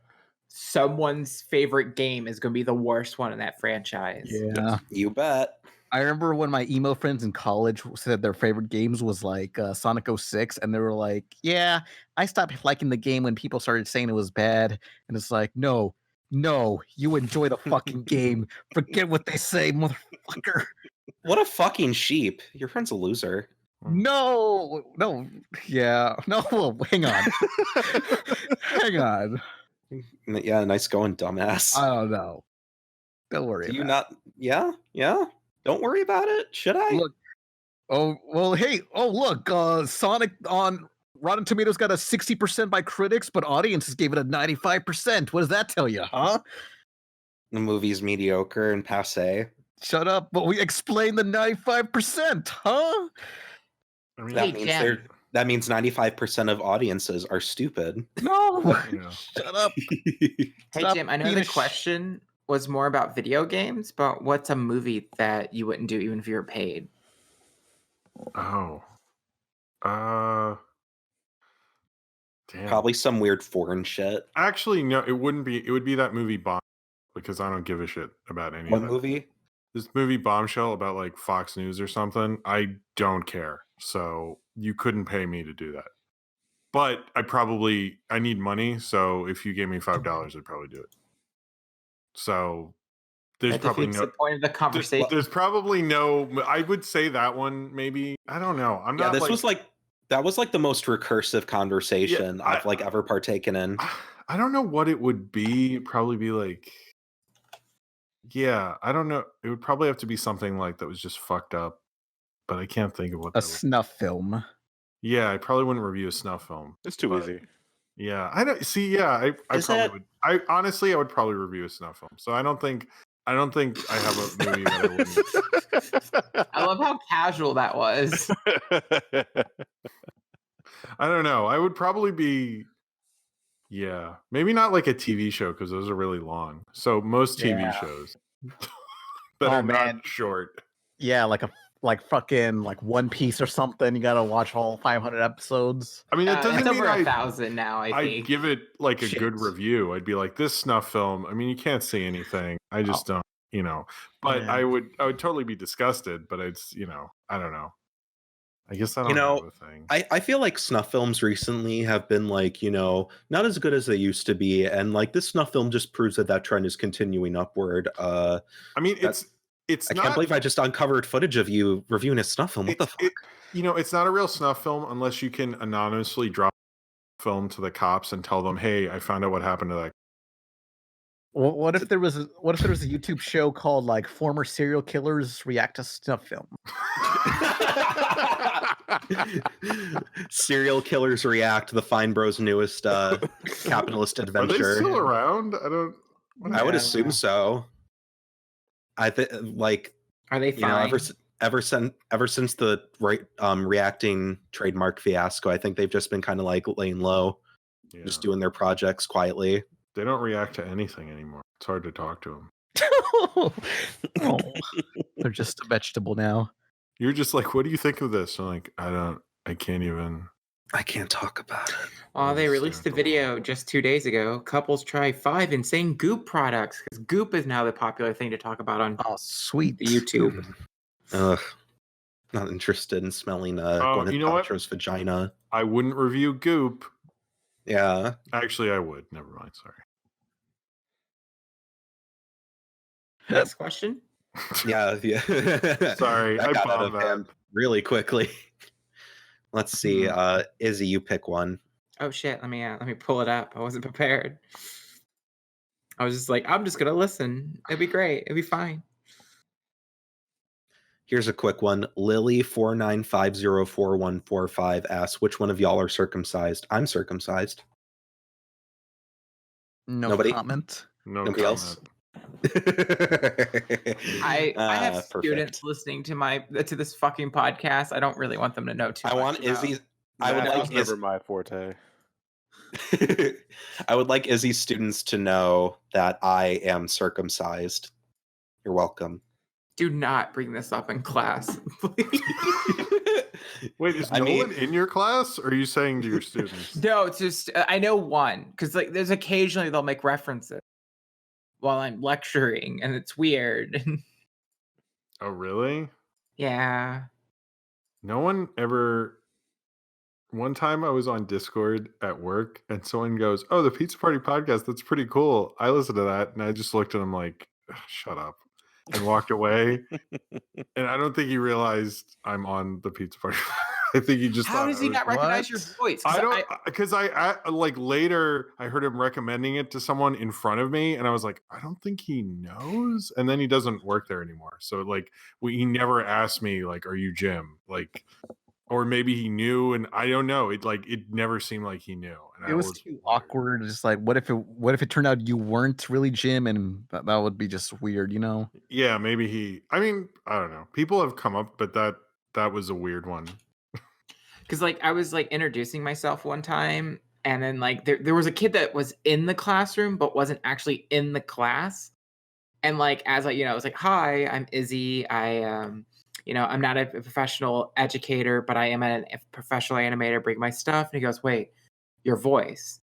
someone's favorite game is going to be the worst one in that franchise. Yeah, you bet. I remember when my emo friends in college said their favorite games was like Sonic 06, and they were like, yeah, I stopped liking the game when people started saying it was bad. And it's like, no, you enjoy the fucking game. Forget what they say, motherfucker. What a fucking sheep. Your friend's a loser. No, yeah, no, hang on. Hang on. Yeah, nice going, dumbass. I don't know. Don't worry. Do you not? Yeah? Don't worry about it. Should I? Look. Oh, well, hey. Oh, look. Sonic on Rotten Tomatoes got a 60% by critics, but audiences gave it a 95%. What does that tell you, huh? The movie's mediocre and passé. Shut up. But we explained the 95%, huh? I mean, that means 95% of audiences are stupid. No. Shut up. Hey, Jim, I know the question was more about video games, but what's a movie that you wouldn't do even if you were paid? Oh. Damn. Damn. Probably some weird foreign shit. Actually, no, it wouldn't be. It would be that movie Bomb, because I don't give a shit about any What of that. movie? This movie Bombshell about like Fox News or something. I don't care. So you couldn't pay me to do that. But I need money. So if you gave me $5, I'd probably do it. So there's probably no the point of the conversation. There's probably no. I would say that one maybe. I don't know. I'm not. That was like the most recursive conversation I've like ever partaken in. I don't know what it would be. It'd probably be like. Yeah, I don't know. It would probably have to be something like that was just fucked up, but I can't think of what. A snuff film. Yeah, I probably wouldn't review a snuff film. It's too easy. Yeah, I don't see. Yeah, I probably would. I honestly would probably review a snuff film. So I don't think I have a movie that I wouldn't. I love how casual that was. I don't know. I would probably be. Yeah, maybe not like a TV show because those are really long. So most TV shows that are not short. Yeah, like fucking like One Piece or something. You gotta watch all 500 episodes. I mean, it doesn't it's mean over 1,000 now. I think I'd give it like a good review. I'd be like, this snuff film. I mean, you can't see anything. I just don't, But I would totally be disgusted. But it's, I don't know. I guess I don't know the thing. I feel like snuff films recently have been like, not as good as they used to be, and like this snuff film just proves that trend is continuing upward. I mean, I can't believe I just uncovered footage of you reviewing a snuff film. What the fuck? It's not a real snuff film unless you can anonymously drop film to the cops and tell them, "Hey, I found out what happened to that." What if there was a YouTube show called like Former Serial Killers React to Snuff Film? Serial Killers React, the Fine Bros' newest capitalist adventure. Are they still around? I would assume so. I think are they fine? Ever since the reacting trademark fiasco, I think they've just been kind of like laying low, just doing their projects quietly. They don't react to anything anymore. It's hard to talk to them. They're just a vegetable now. You're just like, what do you think of this? I'm like, I can't talk about it. Oh, they released a video just 2 days ago. Couples try 5 insane Goop products because Goop is now the popular thing to talk about on sweet YouTube. Ugh, not interested in smelling Gwyneth Paltrow's vagina. I wouldn't review Goop. Yeah, actually, I would. Never mind. Sorry. Next question. Yeah. Sorry, I got out bombed of hand really quickly. Let's see, Izzy, you pick one. Oh shit! Let me pull it up. I wasn't prepared. I was just like, I'm just gonna listen. It'd be great. It'd be fine. Here's a quick one. Lily49504145 asks, which one of y'all are circumcised? I'm circumcised. No Nobody? comment. Nobody else? I have Perfect. students listening to this fucking podcast. I don't really want them to know too much. I want about. Izzy. I would like never my forte. I would like Izzy's students to know that I am circumcised. You're welcome. Do not bring this up in class, please. Wait, is Nolan in your class, or are you saying to your students? No, it's just I know one because like there's occasionally they'll make references while I'm lecturing, and it's weird. Oh, really? Yeah. No one ever. One time I was on Discord at work, and someone goes, "Oh, the Pizza Party podcast. That's pretty cool. I listened to that," and I just looked at him like, "Shut up," and walked away. And I don't think he realized I'm on the Pizza Party. I think he just. How does he not recognize your voice? I don't, because I like later I heard him recommending it to someone in front of me, and I was like, I don't think he knows. And then he doesn't work there anymore, so like he never asked me like, "Are you Jim?" Like, or maybe he knew, and I don't know. It never seemed like he knew. And It was too awkward. Just like, what if it turned out you weren't really Jim, and that would be just weird, you know? Yeah, maybe he. I mean, I don't know. People have come up, but that was a weird one. Because like I was like introducing myself one time, and then like there was a kid that was in the classroom but wasn't actually in the class, and like as I was like, "Hi, I'm Izzy. I I'm not a professional educator, but I am a professional animator. Bring my stuff." And he goes, "Wait, your voice,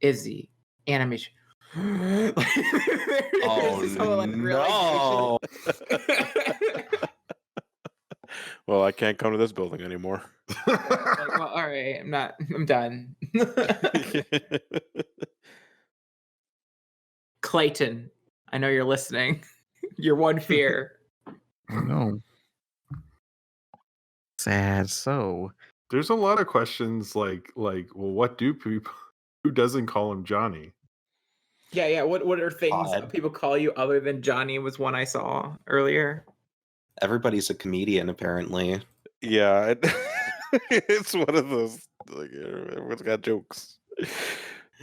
Izzy, animation." Oh no! Well, I can't come to this building anymore. Like, well, all right, I'm done. Clayton, I know you're listening. Your one fear. No. Sad. So there's a lot of questions like, well, what do people? Who doesn't call him Johnny? Yeah. What are things people call you other than Johnny? Was one I saw earlier. Everybody's a comedian, apparently. Yeah, it's one of those. Like everyone's got jokes.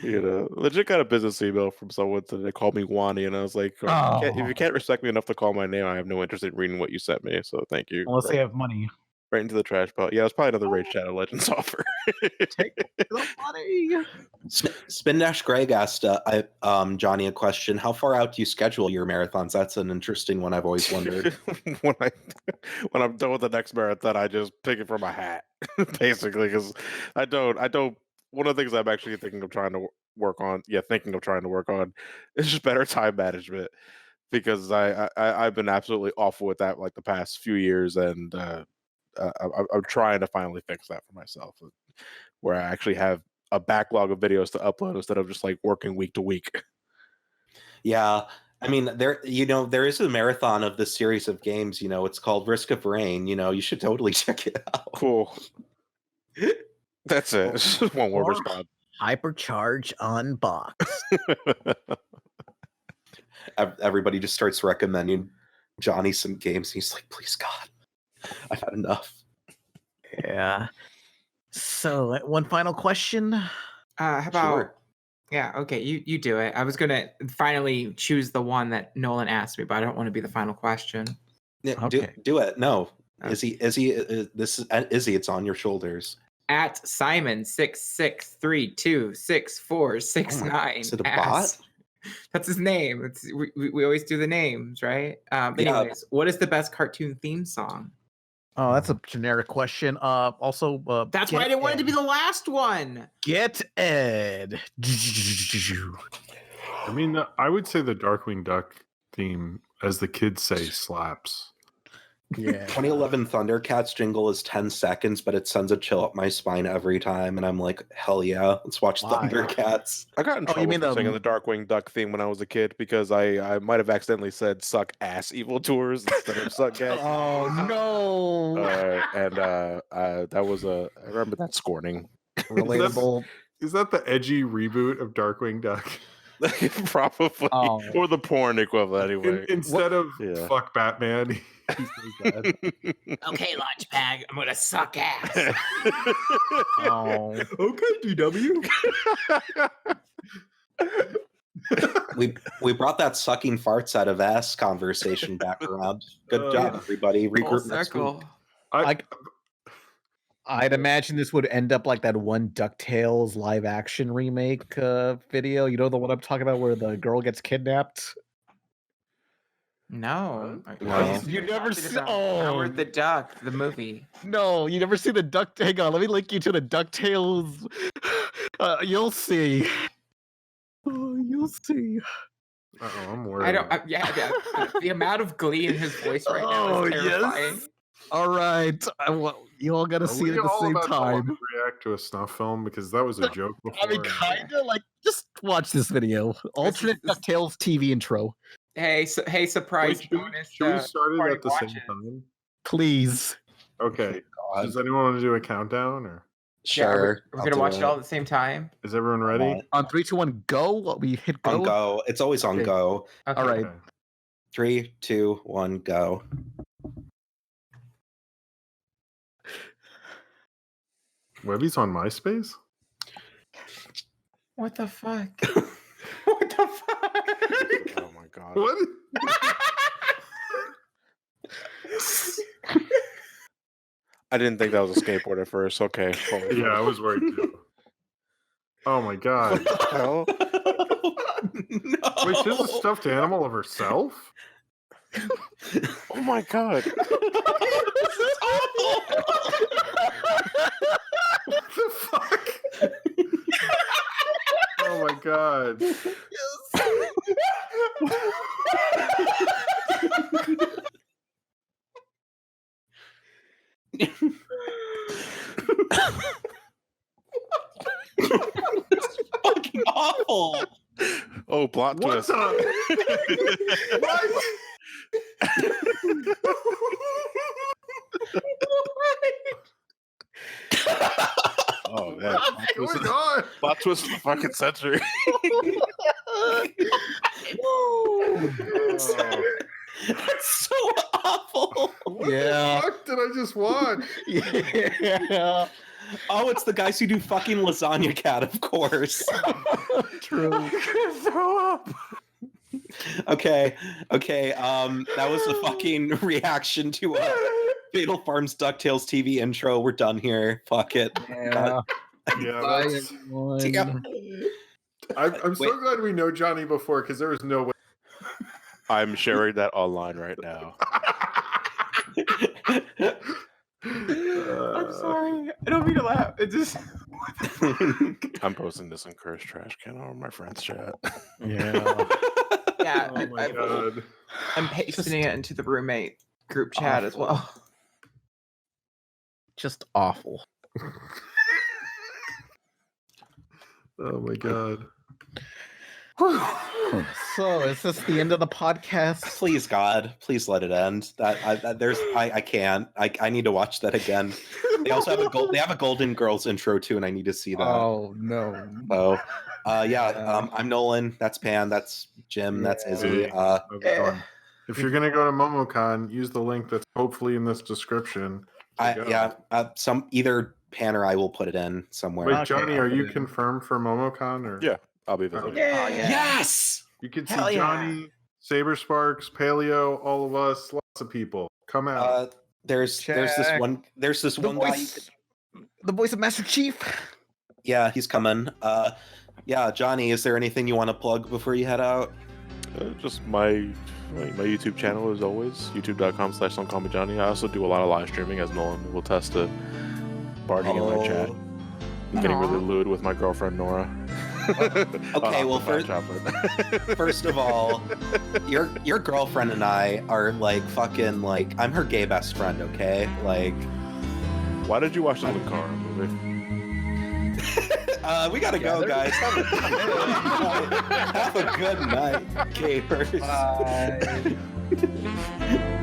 Legit got a business email from someone that they called me Wani, and I was like, if you can't respect me enough to call my name, I have no interest in reading what you sent me. So thank you. Unless they have money. Right into the trash pile. Yeah, it's probably another Raid Shadow Legends offer. Take the money. Spin-Greg asked Johnny a question. How far out do you schedule your marathons? That's an interesting one I've always wondered. when I'm done with the next marathon, I just pick it from a hat, basically, because I don't. One of the things I'm actually thinking of trying to work on is just better time management, because I've been absolutely awful with that like the past few years, and I'm trying to finally fix that for myself, where I actually have a backlog of videos to upload instead of just like working week to week. Yeah. I mean, there is a marathon of this series of games, it's called Risk of Rain, you should totally check it out. Cool. That's it. It's just one word response. Hypercharge Unboxed. Everybody just starts recommending Johnny some games. He's like, please, God, I've had enough. Yeah. So, one final question. How about? Sure. Yeah. Okay. You do it. I was gonna finally choose the one that Nolan asked me, but I don't want to be the final question. Yeah. Okay. Do it. No. Izzy. This is Izzy. It's on your shoulders. At Simon66326469. Is it a bot? That's his name. We always do the names, right? Anyways, what is the best cartoon theme song? Oh, that's a generic question. Also, that's why I didn't want it to be the last one. Get Ed. I mean, I would say the Darkwing Duck theme, as the kids say, slaps. Yeah. 2011 Thundercats jingle is 10 seconds, but it sends a chill up my spine every time, and I'm like, hell yeah, let's watch Thundercats. I got in trouble for singing the Darkwing Duck theme when I was a kid because I might have accidentally said "suck ass evil tours" instead of "suck gas." Oh no! That was I remember that scorning. Relatable. Is that the edgy reboot of Darkwing Duck? Probably, or the porn equivalent anyway. Instead of fuck Batman, he says that. Okay, Launchpad, I'm gonna suck ass. Okay, DW. we brought that sucking farts out of ass conversation back around. Good job, everybody. Regroup next week. I'd imagine this would end up like that one DuckTales live action remake video. You know the one I'm talking about where the girl gets kidnapped? No. You never see Howard the Duck, the movie. No, you never see the Duck. Hang on, let me link you to the DuckTales. You'll see. Oh, you'll see. I'm worried. I don't. The amount of glee in his voice right now is terrifying. Yes. All right, you all gotta see it at the same time. React to a snuff film because that was a joke before. I mean, kinda like just watch this video. Alternate DuckTales TV intro. Hey, surprise bonus. Should we start it at the same time? Please. Okay. Does anyone want to do a countdown or? Sure. We're gonna watch it all at the same time. Is everyone ready? On 3, 2, 1, go. We hit go. On go. It's always on go. Okay. All right. 3, 2, 1, go. Webby's on MySpace? What the fuck? What the fuck? Oh my god. What? I didn't think that was a skateboard at first. Okay. Yeah, I was worried too. Oh my god. What the hell? No. Wait, she's a stuffed animal of herself? Oh my god. What the fuck? Oh my god. It's fucking awful. Oh, plot twist. What? Oh man. What's going on? Plot twist of the fucking century. That's so awful. Yeah. What the fuck did I just watch? Yeah. Oh, it's the guys who do fucking Lasagna Cat, of course. True. Throw up. Okay. That was a fucking reaction to Fatal Farms DuckTales TV intro. We're done here. Fuck it. Yeah. Yeah, that's... Damn. I'm so glad we know Johnny before because there was no way. I'm sharing that online right now. I'm sorry. I don't mean to laugh. It just. I'm posting this in Curse Trash Can on my friend's chat. Yeah. Yeah. Oh my god. I'm pasting it into the roommate group chat as well. Just awful. Oh my god. So, is this the end of the podcast? Please, God, please let it end. I can't. I need to watch that again. They also have a Golden Girls intro too, and I need to see that. Oh no. So, I'm Nolan. That's Pan. That's Jim. That's Izzy. If you're gonna go to MomoCon, use the link that's hopefully in this description. Some either Pan or I will put it in somewhere. Wait, Johnny, are you confirmed for MomoCon or? Yeah, I'll be visiting. Yes. You can see Johnny, Saber Sparks, Paleo, all of us, lots of people. Come out. There's this one guy. The voice of Master Chief. Yeah, he's coming. Johnny, is there anything you want to plug before you head out? Just my YouTube channel as always, youtube.com/SomeCallMeJohnny. I also do a lot of live streaming, as Nolan will test to barging in my chat. I'm getting really lewd with my girlfriend Nora. Okay, well, first of all, your girlfriend and I are like fucking like I'm her gay best friend. Okay, like. Why did you watch the Lucara movie? We gotta go, guys. Have a good night, gamers. Bye.